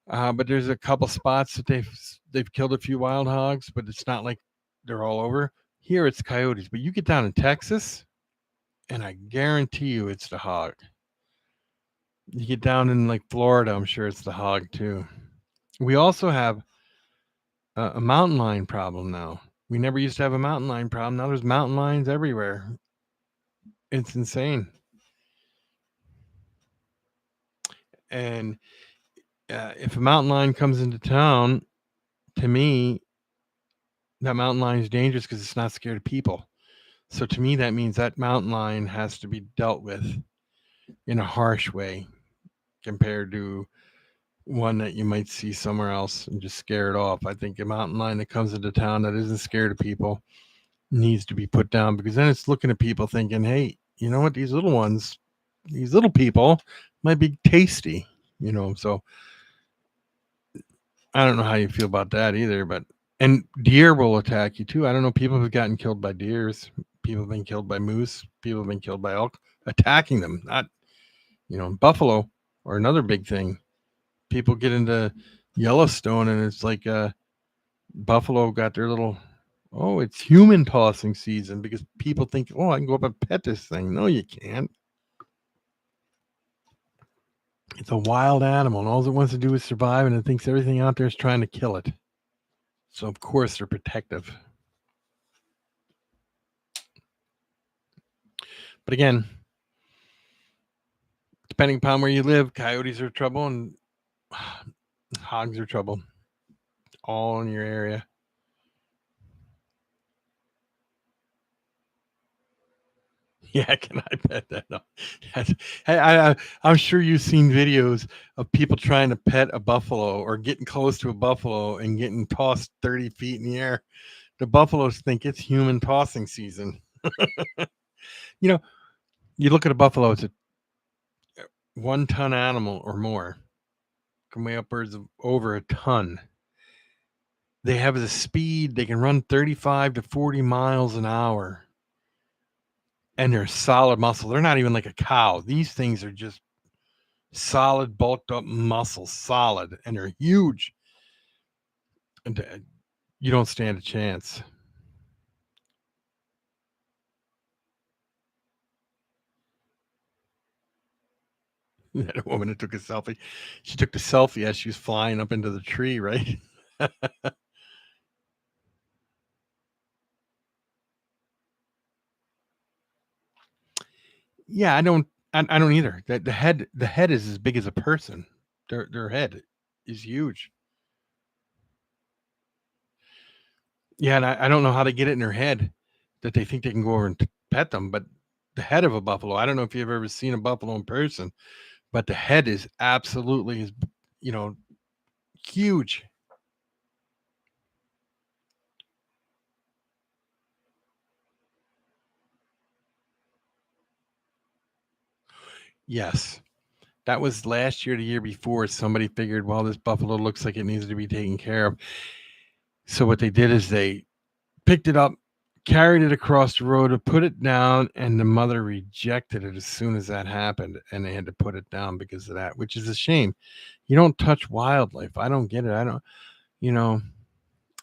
But there's a couple spots that they've killed a few wild hogs, but it's not like they're all over. Here it's coyotes, but you get down in Texas, and I guarantee you it's the hog. You get down in like Florida, I'm sure it's the hog too. We also have a mountain lion problem now. We never used to have a mountain lion problem. Now there's mountain lions everywhere. It's insane. And if a mountain lion comes into town, to me, that mountain lion is dangerous because it's not scared of people. So to me, that means that mountain lion has to be dealt with in a harsh way compared to one that you might see somewhere else and just scare it off. I think a mountain lion that comes into town that isn't scared of people needs to be put down, because then it's looking at people thinking, hey, you know what, these little people might be tasty, so I don't know how you feel about that either. But and deer will attack you too. I don't know, people have gotten killed by deers, people have been killed by moose, people have been killed by elk attacking them. Not, buffalo or another big thing. People get into Yellowstone and it's like buffalo got their little, oh, it's human tossing season, because people think, oh, I can go up and pet this thing. No, you can't. It's a wild animal, and all it wants to do is survive, and it thinks everything out there is trying to kill it. So, of course, they're protective. But again, depending upon where you live, coyotes are trouble and hogs are trouble, all in your area. Yeah, can I pet that? No. I'm sure you've seen videos of people trying to pet a buffalo or getting close to a buffalo and getting tossed 30 feet in the air. The buffaloes think it's human tossing season. You look at a buffalo, it's a 1-ton animal or more, can weigh upwards of over a ton. They have the speed, they can run 35 to 40 miles an hour. And they're solid muscle. They're not even like a cow. These things are just solid, bulked up muscle, solid, and they're huge. And you don't stand a chance. That woman that took a selfie, she took the selfie as she was flying up into the tree, right? Yeah, I don't either. The head is as big as a person. Their head is huge. Yeah, and I don't know how they get it in their head that they think they can go over and pet them. But the head of a buffalo, I don't know if you've ever seen a buffalo in person, but the head is absolutely, huge. Yes. That was last year, the year before. Somebody figured, well, this buffalo looks like it needs to be taken care of. So what they did is they picked it up, carried it across the road, put it down, and the mother rejected it as soon as that happened, and they had to put it down because of that, which is a shame. You don't touch wildlife. I don't get it. You know,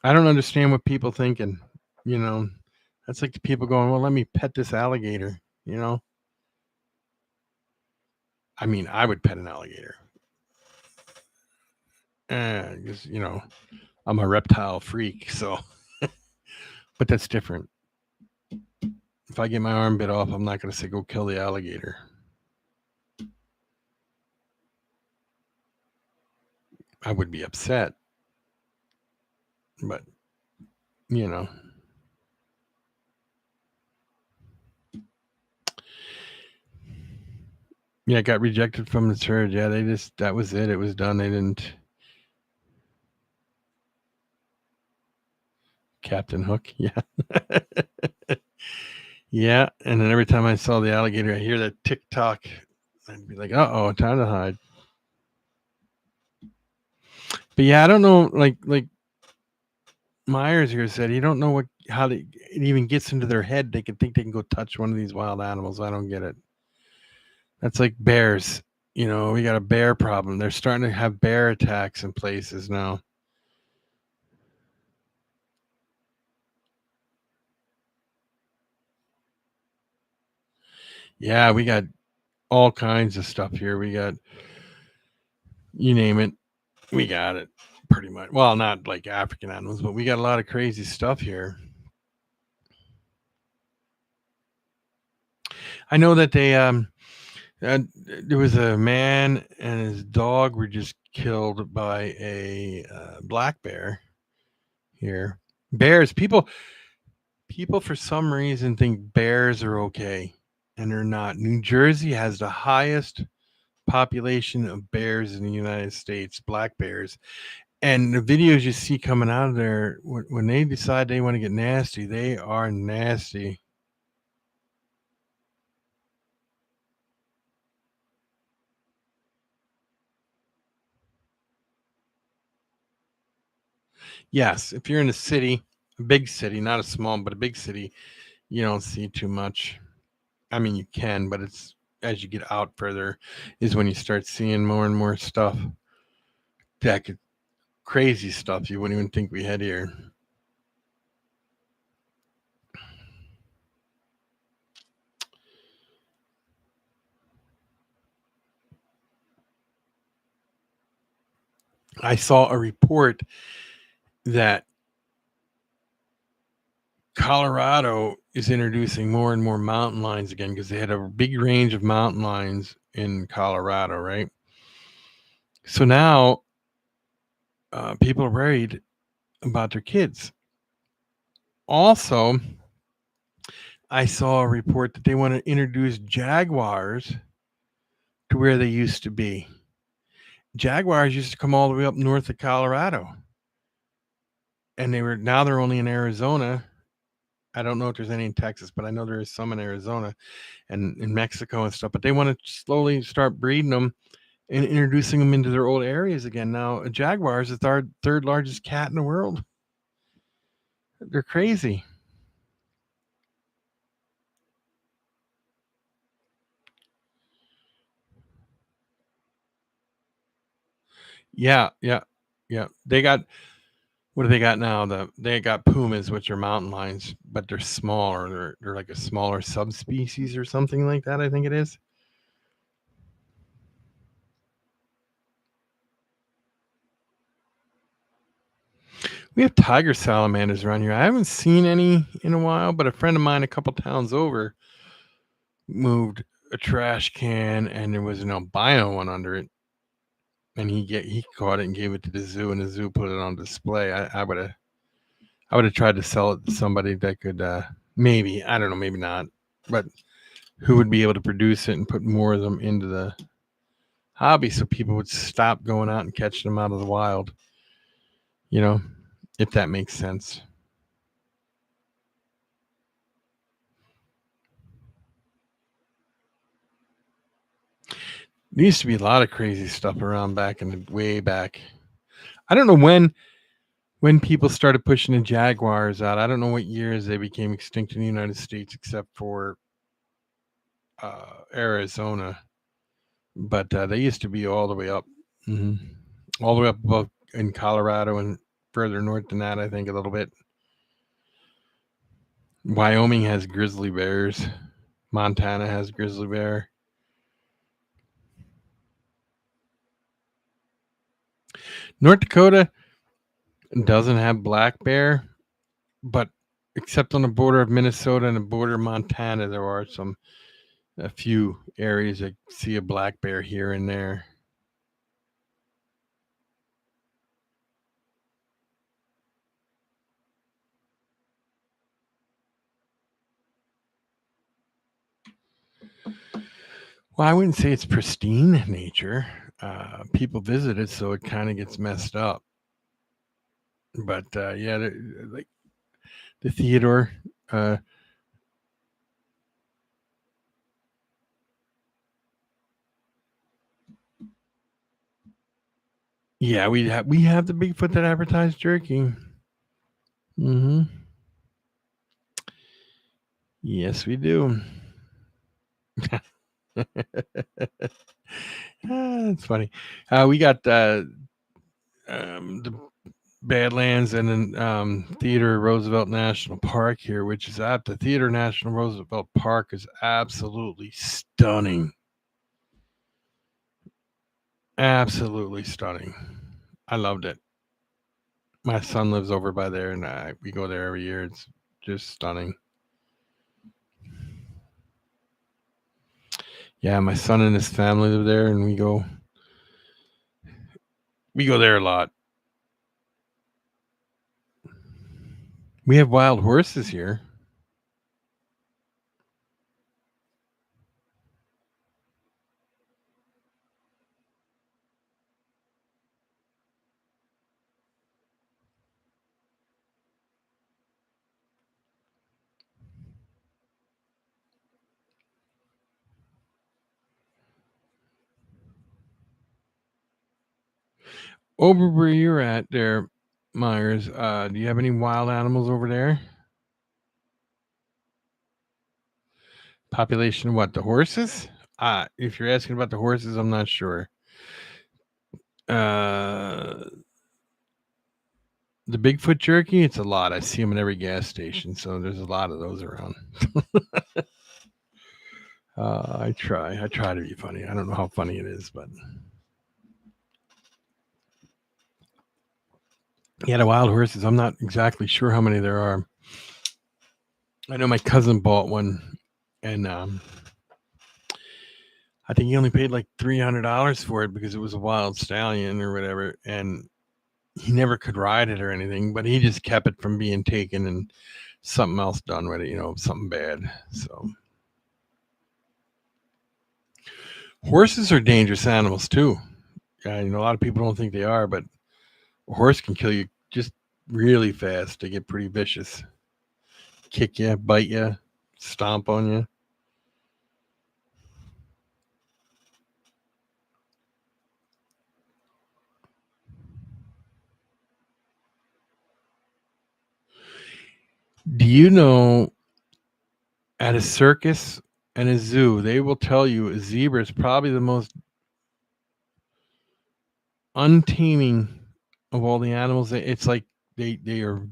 I don't understand what people think, and that's like the people going, well, let me pet this alligator. I mean, I would pet an alligator. Because, I'm a reptile freak, so but that's different. If I get my arm bit off, I'm not going to say go kill the alligator. I would be upset, but yeah, it got rejected from the church. Yeah, that was it. It was done. They didn't. Captain Hook, yeah. Yeah, and then every time I saw the alligator, I hear that tick-tock, I'd be like, uh-oh, time to hide. But yeah, I don't know, like Myers here said, you don't know how it even gets into their head. They can think they can go touch one of these wild animals. I don't get it. That's like bears. We got a bear problem. They're starting to have bear attacks in places now. Yeah, we got all kinds of stuff here. We got, you name it, we got it pretty much. Well, not like African animals, but we got a lot of crazy stuff here. I know that There was a man and his dog were just killed by a black bear here. Bears, people for some reason think bears are okay, and they're not. New Jersey has the highest population of bears in the United States, black bears. And the videos you see coming out of there, when they decide they want to get nasty, they are nasty. Yes, if you're in a city, a big city, not a small, but a big city, you don't see too much. I mean, you can, but it's as you get out further is when you start seeing more and more stuff. That could, crazy stuff you wouldn't even think we had here. I saw a report that Colorado is introducing more and more mountain lions again because they had a big range of mountain lions in Colorado, right? So now people are worried about their kids. Also, I saw a report that they want to introduce jaguars to where they used to be. Jaguars used to come all the way up north of Colorado, and they're only in Arizona. I don't know if there's any in Texas, but I know there is some in Arizona and in Mexico and stuff. But they want to slowly start breeding them and introducing them into their old areas again. Now, a jaguar is the third largest cat in the world. They're crazy. Yeah, yeah, yeah. They got what do they got now? They got pumas, which are mountain lions, but they're smaller. They're like a smaller subspecies or something like that. I think it is. We have tiger salamanders around here. I haven't seen any in a while, but a friend of mine a couple towns over moved a trash can and there was an albino one under it. And he caught it and gave it to the zoo, and the zoo put it on display. I would have tried to sell it to somebody that could maybe, I don't know, maybe not, but who would be able to produce it and put more of them into the hobby so people would stop going out and catching them out of the wild. You know, if that makes sense. There used to be a lot of crazy stuff around back in the way back. I don't know when people started pushing the jaguars out. I don't know what years they became extinct in the United States, except for Arizona. But they used to be all the way up, hmm all the way up above in Colorado and further north than that. I think a little bit. Wyoming has grizzly bears. Montana has grizzly bear. North Dakota doesn't have black bear, but except on the border of Minnesota and the border of Montana, there are a few areas that see a black bear here and there. Well, I wouldn't say it's pristine nature. People visit it, so it kind of gets messed up. But yeah, like the Theodore. Uh, yeah, we have the Bigfoot that advertised jerky. Hmm. Yes, we do. It's funny. We got the Badlands and then Theodore Roosevelt National Park here, which is at the Theodore National Roosevelt Park is absolutely stunning. Absolutely stunning. I loved it. My son lives over by there, and we go there every year. It's just stunning. Yeah, my son and his family live there, and we go there a lot. We have wild horses here. Over where you're at there, Myers, do you have any wild animals over there? Population of what? The horses? If you're asking about the horses, I'm not sure. The Bigfoot jerky, it's a lot. I see them in every gas station, so there's a lot of those around. I try to be funny. I don't know how funny it is, but yeah, the wild horses. I'm not exactly sure how many there are. I know my cousin bought one, and I think he only paid like $300 for it because it was a wild stallion or whatever, and he never could ride it or anything. But he just kept it from being taken and something else done with it, something bad. So horses are dangerous animals too. Yeah, a lot of people don't think they are, but a horse can kill you just really fast. They get pretty vicious. Kick you, bite you, stomp on you. Do you know at a circus and a zoo, they will tell you a zebra is probably the most untaming of all the animals. It's like they are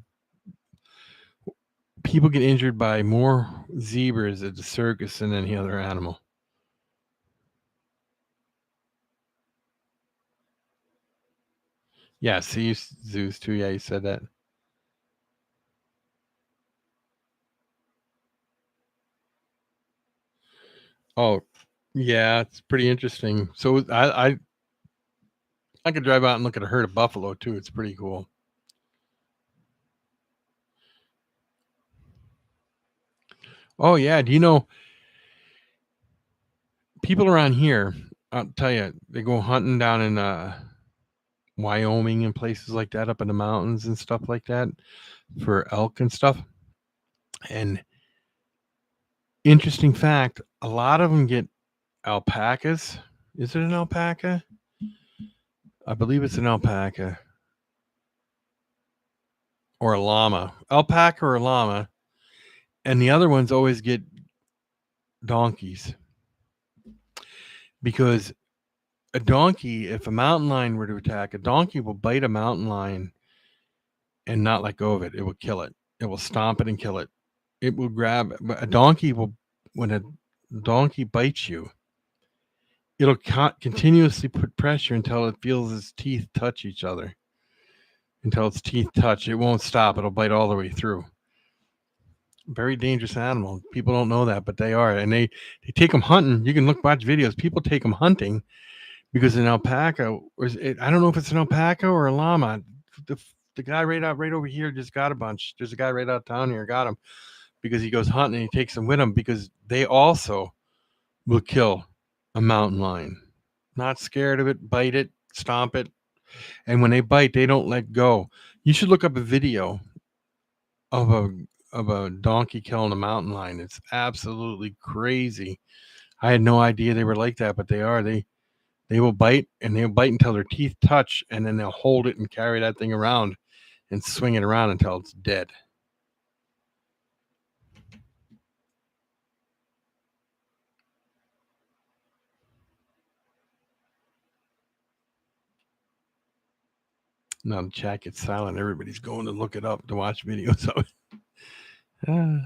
people get injured by more zebras at the circus than any other animal. Yeah, see zoos too. Yeah, you said that. Oh, yeah, it's pretty interesting. So I could drive out and look at a herd of buffalo too. It's pretty cool. Oh yeah, do you know people around here? I'll tell you, they go hunting down in Wyoming and places like that, up in the mountains and stuff like that, for elk and stuff. And interesting fact, a lot of them get alpacas. Is it an alpaca? I believe it's an alpaca or a llama. Alpaca or a llama. And the other ones always get donkeys because a donkey, if a mountain lion were to attack, a donkey will bite a mountain lion and not let go of it. It will kill it. It will stomp it and kill it. It will grab. But a donkey will, when a donkey bites you, it'll continuously put pressure until it feels its teeth touch each other. Until its teeth touch, it won't stop. It'll bite all the way through. Very dangerous animal. People don't know that, but they are, and they take them hunting. You can watch videos. People take them hunting because an alpaca, I don't know if it's an alpaca or a llama. The guy right over here just got a bunch. There's a guy right out of town here got him because he goes hunting and he takes them with him because they also will kill a mountain lion. Not scared of it, bite it, stomp it, and when they bite, they don't let go. You should look up a video of a donkey killing a mountain lion. It's absolutely crazy. I had no idea they were like that, but they are. They will bite and they'll bite until their teeth touch, and then they'll hold it and carry that thing around and swing it around until it's dead. Now the chat gets silent. Everybody's going to look it up to watch videos of it. Yeah,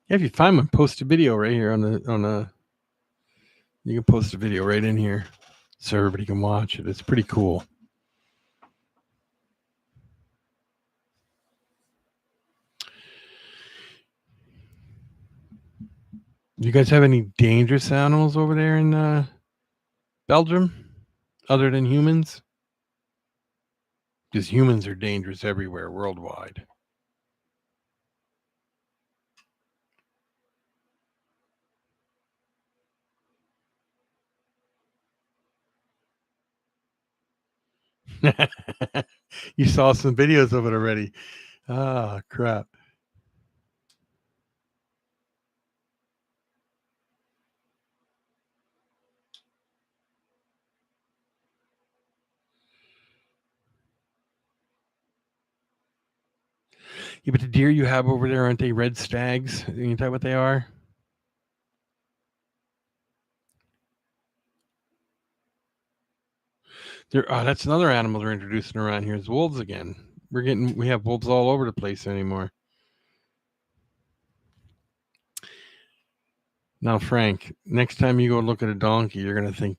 if you find one, post a video right here on the. You can post a video right in here so everybody can watch it. It's pretty cool. Do you guys have any dangerous animals over there in Belgium other than humans? Because humans are dangerous everywhere worldwide. You saw some videos of it already. Ah, crap. Yeah, but the deer you have over there, aren't they red stags? Ain't that what they are? That's another animal they're introducing around here is wolves again. We have wolves all over the place anymore. Now, Frank, next time you go look at a donkey, you're gonna think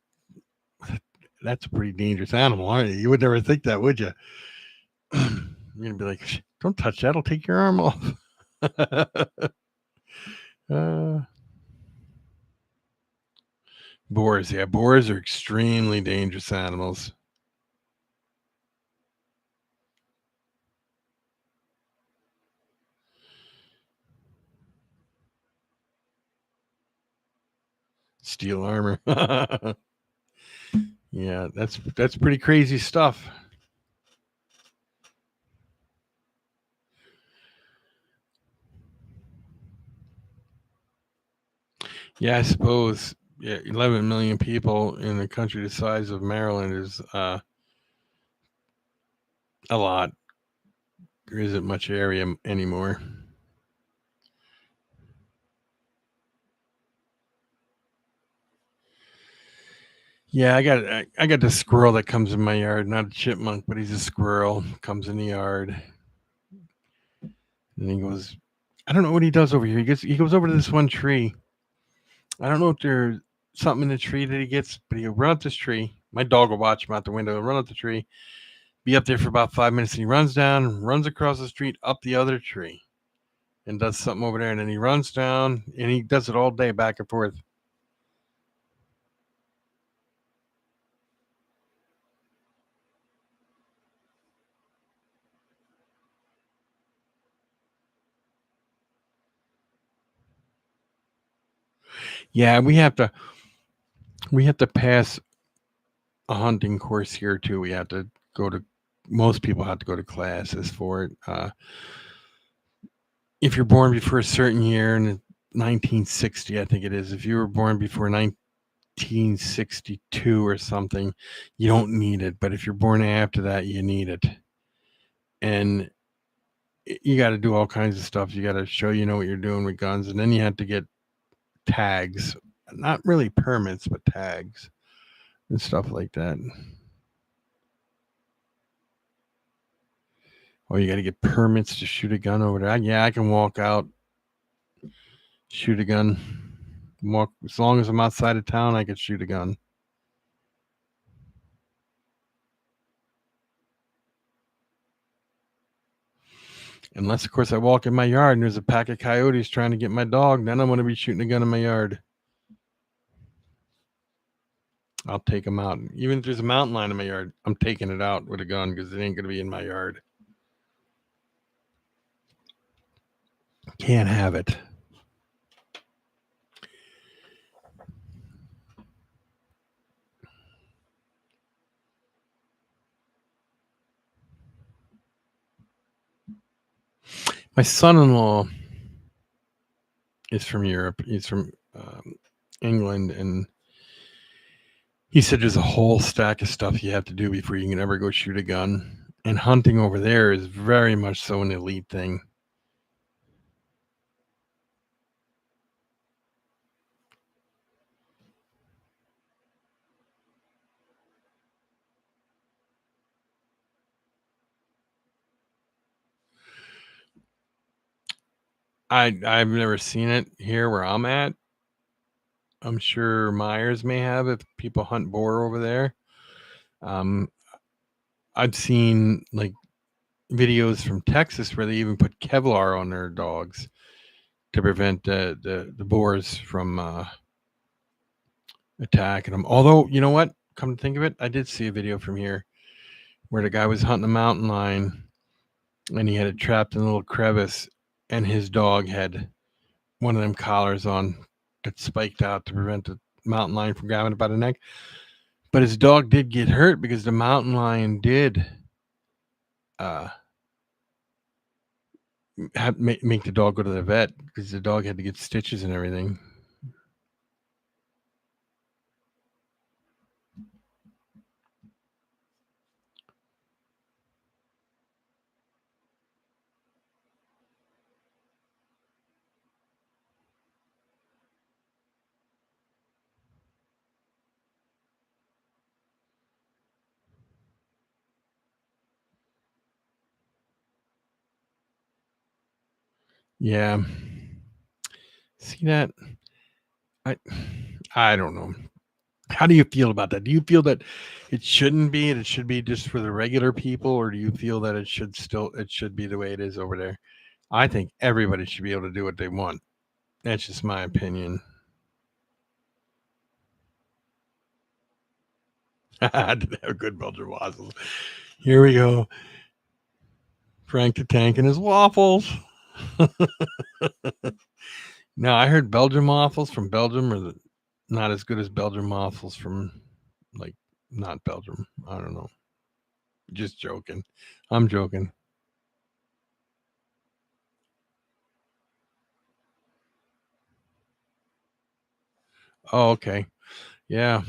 that's a pretty dangerous animal, aren't you? You would never think that, would you? You're gonna be like, "Don't touch that; I'll take your arm off." uh, boars, yeah, boars are extremely dangerous animals. Steel armor. Yeah, that's pretty crazy stuff. Yeah, I suppose. Yeah, 11 million people in a country the size of Maryland is a lot. There isn't much area anymore. Yeah, I got the squirrel that comes in my yard, not a chipmunk, but he's a squirrel. Comes in the yard, and he goes. I don't know what he does over here. He goes over to this one tree. I don't know if there's something in the tree that he gets, but he'll run up this tree. My dog will watch him out the window. He'll run up the tree, be up there for about 5 minutes, and he runs down, runs across the street up the other tree, and does something over there, and then he runs down, and he does it all day, back and forth. Yeah, we have to pass a hunting course here too. We have to go to most people have to go to classes for it. If you're born before a certain year in 1960, I think it is. If you were born before 1962 or something, you don't need it. But if you're born after that, you need it. And you got to do all kinds of stuff. You got to show you know what you're doing with guns, and then you have to get tags, not really permits, but tags and stuff like that. Oh, you got to get permits to shoot a gun over there. Yeah, I can walk out, shoot a gun, walk as long as I'm outside of town. I could shoot a gun. Unless, of course, I walk in my yard and there's a pack of coyotes trying to get my dog, then I'm going to be shooting a gun in my yard. I'll take them out. Even if there's a mountain lion in my yard, I'm taking it out with a gun because it ain't going to be in my yard. Can't have it. My son-in-law is from Europe. He's from England, and he said there's a whole stack of stuff you have to do before you can ever go shoot a gun. And hunting over there is very much so an elite thing. I've never seen it here where I'm at. I'm sure Myers may have if people hunt boar over there. Um, I've seen like videos from Texas where they even put Kevlar on their dogs to prevent the boars from attacking them. Although, you know what? Come to think of it, I did see a video from here where the guy was hunting a mountain lion and he had it trapped in a little crevice, and his dog had one of them collars on that spiked out to prevent the mountain lion from grabbing it by the neck. But his dog did get hurt because the mountain lion did uh, make the dog go to the vet because the dog had to get stitches and everything. Yeah. See that? I I don't know. How do you feel about that? Do you feel that it shouldn't be and it should be just for the regular people, or do you feel that it should be the way it is over there? I think everybody should be able to do what they want. That's just my opinion. I did have good Belgian waffles. Here we go. Frank the Tank and his waffles. Now I heard Belgian waffles from Belgium are not as good as Belgian waffles from like not Belgium. I don't know. Just joking. I'm joking. Oh, okay. Yeah.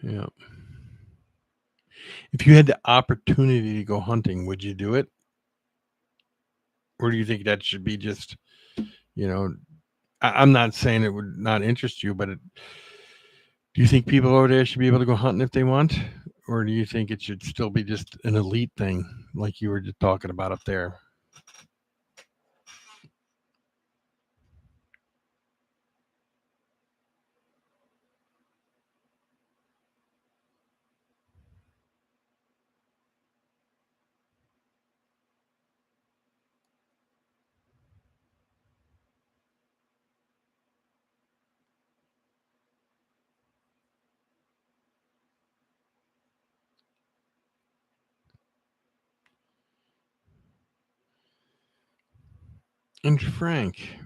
Yeah. If you had the opportunity to go hunting, would you do it? Or do you think that should be just, you know, I'm not saying it would not interest you, but do you think people over there should be able to go hunting if they want? Or do you think it should still be just an elite thing like you were just talking about up there? And Frank,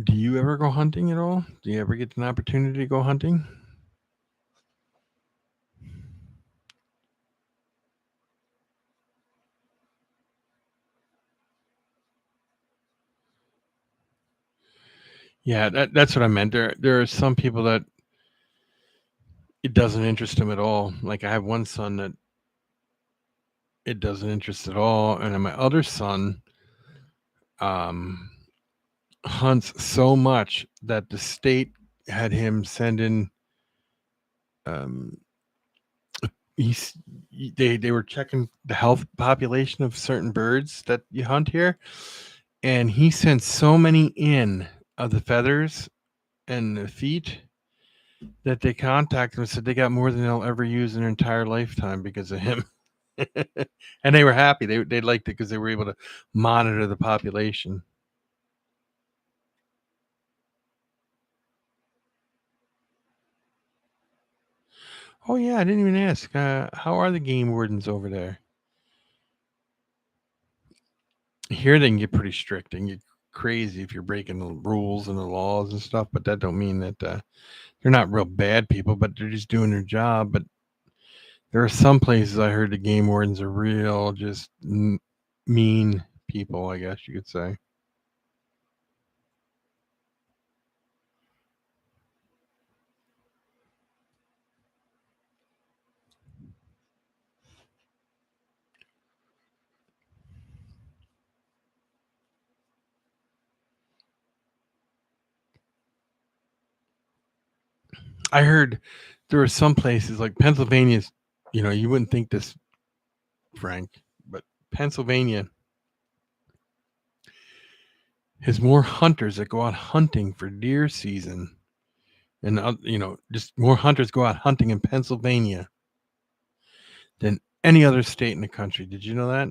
do you ever go hunting at all? Do you ever get an opportunity to go hunting? Yeah, that's what I meant. There are some people that it doesn't interest them at all. Like I have one son that it doesn't interest at all, and then my other son um, hunts so much that the state had him send in. Um, he's they were checking the health population of certain birds that you hunt here, and he sent so many in of the feathers and the feet that they contacted him and said they got more than they'll ever use in their entire lifetime because of him. And they were happy. They liked it because they were able to monitor the population. Oh yeah, I didn't even ask. How are the game wardens over there? Here they can get pretty strict and get crazy if you're breaking the rules and the laws and stuff. But that don't mean that they're not real bad people, but they're just doing their job. But there are some places I heard the game wardens are real, just mean people. I guess you could say. I heard there are some places like Pennsylvania's. You know, you wouldn't think this, Frank, but Pennsylvania has more hunters that go out hunting for deer season, and just more hunters go out hunting in Pennsylvania than any other state in the country. Did you know that?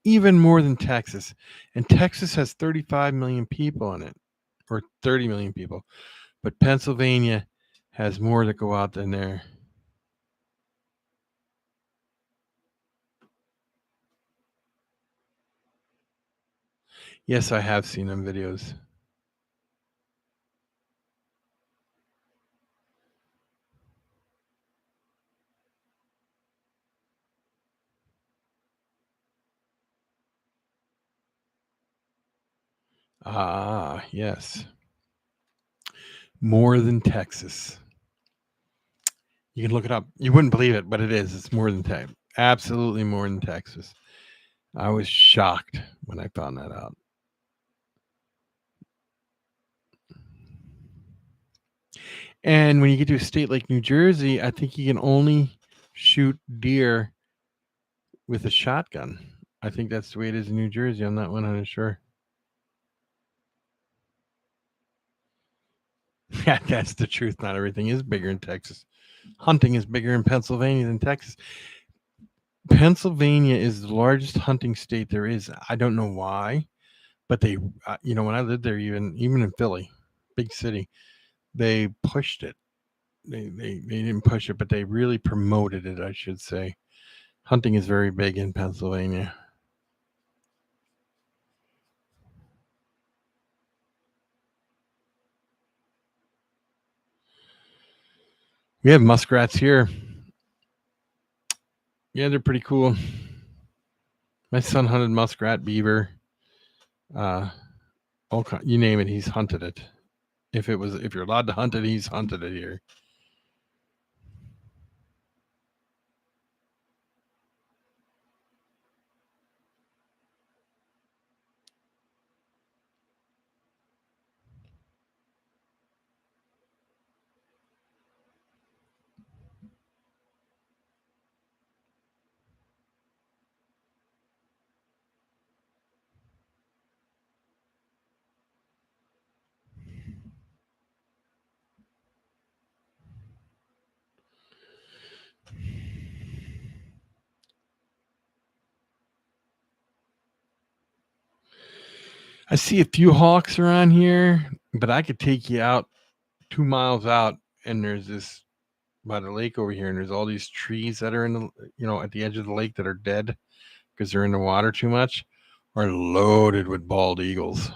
Even more than Texas. And Texas has 35 million people in it, or 30 million people. But Pennsylvania has more that go out than there. Yes, I have seen them videos. Ah, yes. More than Texas. You can look it up. You wouldn't believe it, but it is. It's more than Texas. Absolutely more than Texas. I was shocked when I found that out. And when you get to a state like New Jersey, I think you can only shoot deer with a shotgun. I think that's the way it is in New Jersey. I'm not 100% sure. Yeah, that's the truth. Not everything is bigger in Texas. Hunting is bigger in Pennsylvania than Texas. Pennsylvania is the largest hunting state there is. I don't know why, but they, when I lived there, even in Philly, big city, they pushed it. They didn't push it, but they really promoted it, I should say. Hunting is very big in Pennsylvania. We have muskrats here. Yeah, they're pretty cool. My son hunted muskrat, beaver, you name it, he's hunted it. If you're allowed to hunt it, he's hunted it here. I see a few hawks around here, but I could take you out 2 miles out, and there's this by the lake over here, and there's all these trees that are in the at the edge of the lake that are dead because they're in the water too much, are loaded with bald eagles.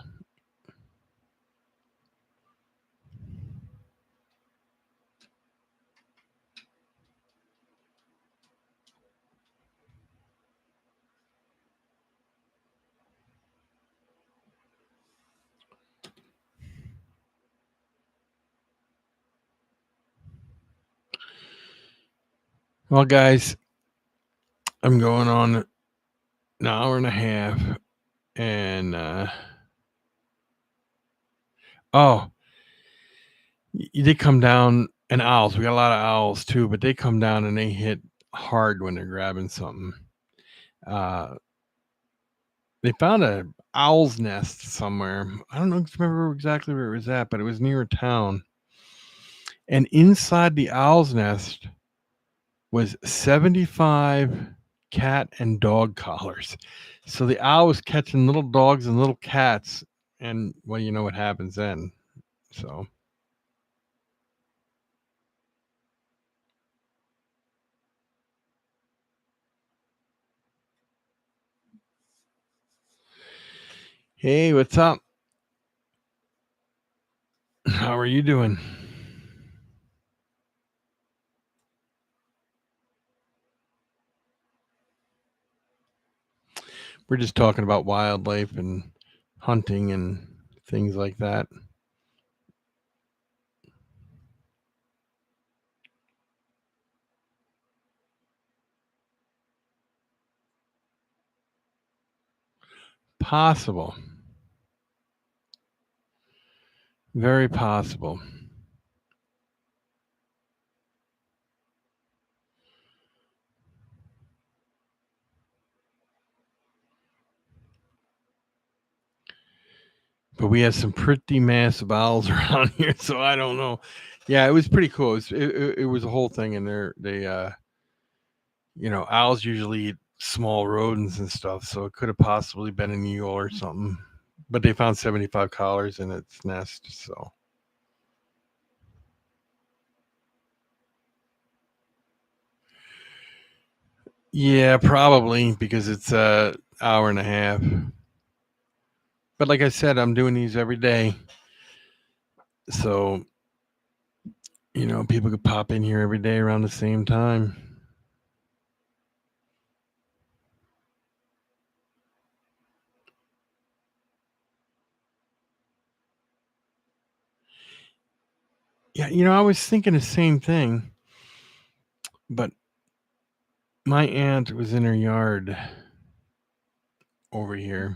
Well, guys, I'm going on an hour and a half, and they come down, and owls. We got a lot of owls too, but they come down and they hit hard when they're grabbing something. They found a owl's nest somewhere. I don't remember exactly where it was at, but it was near a town. And inside the owl's nest was 75 cat and dog collars. So the owl was catching little dogs and little cats, and well, you know what happens then. So hey, what's up? How are you doing? We're just talking about wildlife and hunting and things like that. Possible. Very possible. But we have some pretty massive owls around here, so I don't know. Yeah, it was pretty cool. It was a whole thing, and they owls usually eat small rodents and stuff, so it could have possibly been an eagle or something. But they found 75 collars in its nest, so. Yeah, probably because it's a hour and a half. But like I said, I'm doing these every day. So, people could pop in here every day around the same time. Yeah, I was thinking the same thing, but my aunt was in her yard over here,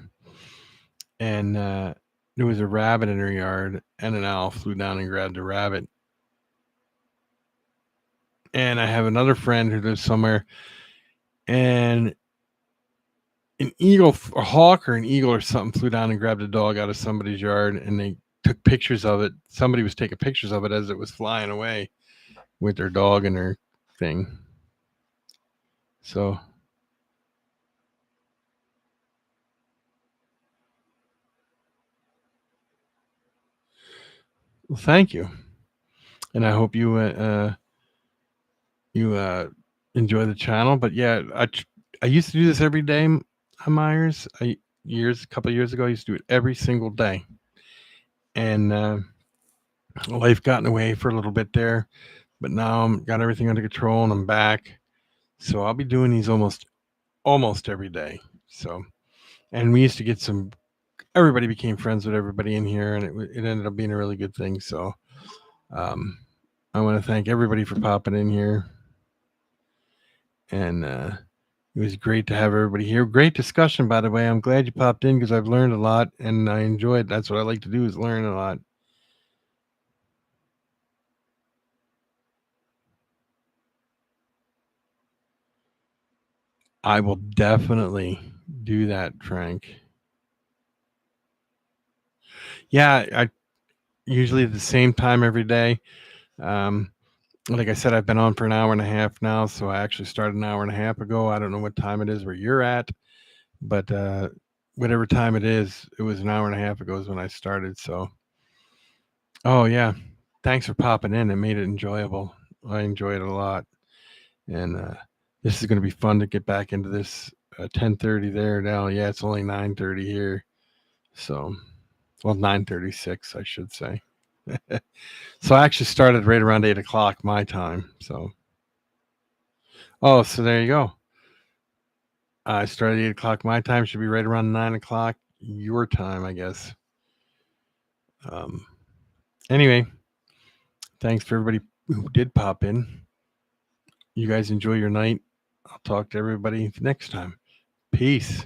and there was a rabbit in her yard, and an owl flew down and grabbed the rabbit. And I have another friend who lives somewhere, and an eagle, a hawk or an eagle or something flew down and grabbed a dog out of somebody's yard, and they took pictures of it. Somebody was taking pictures of it as it was flying away with their dog and their thing. So, well, thank you, and I hope you enjoy the channel. But yeah, I used to do this every day, Myers. A couple of years ago, I used to do it every single day, and life got in the way for a little bit there. But now I'm got everything under control and I'm back. So I'll be doing these almost every day. So, and we used to get everybody became friends with everybody in here, and it ended up being a really good thing. So, um, I want to thank everybody for popping in here, and it was great to have everybody here. Great discussion, by the way. I'm glad you popped in because I've learned a lot and I enjoyed. That's what I like to do, is learn a lot. I will definitely do that, Frank. Yeah, I usually at the same time every day. Like I said, I've been on for an hour and a half now, so I actually started an hour and a half ago. I don't know what time it is where you're at, but whatever time it is, it was an hour and a half ago is when I started. So, oh yeah, thanks for popping in. It made it enjoyable. I enjoyed it a lot, and this is going to be fun to get back into this. 10:30 there now. Yeah, it's only 9:30 here, so 9:36, I should say. So I actually started right around 8 o'clock my time. So, oh, so there you go. I started 8 o'clock my time. Should be right around 9 o'clock your time, I guess. Um, anyway, thanks for everybody who did pop in. You guys enjoy your night. I'll talk to everybody next time. Peace.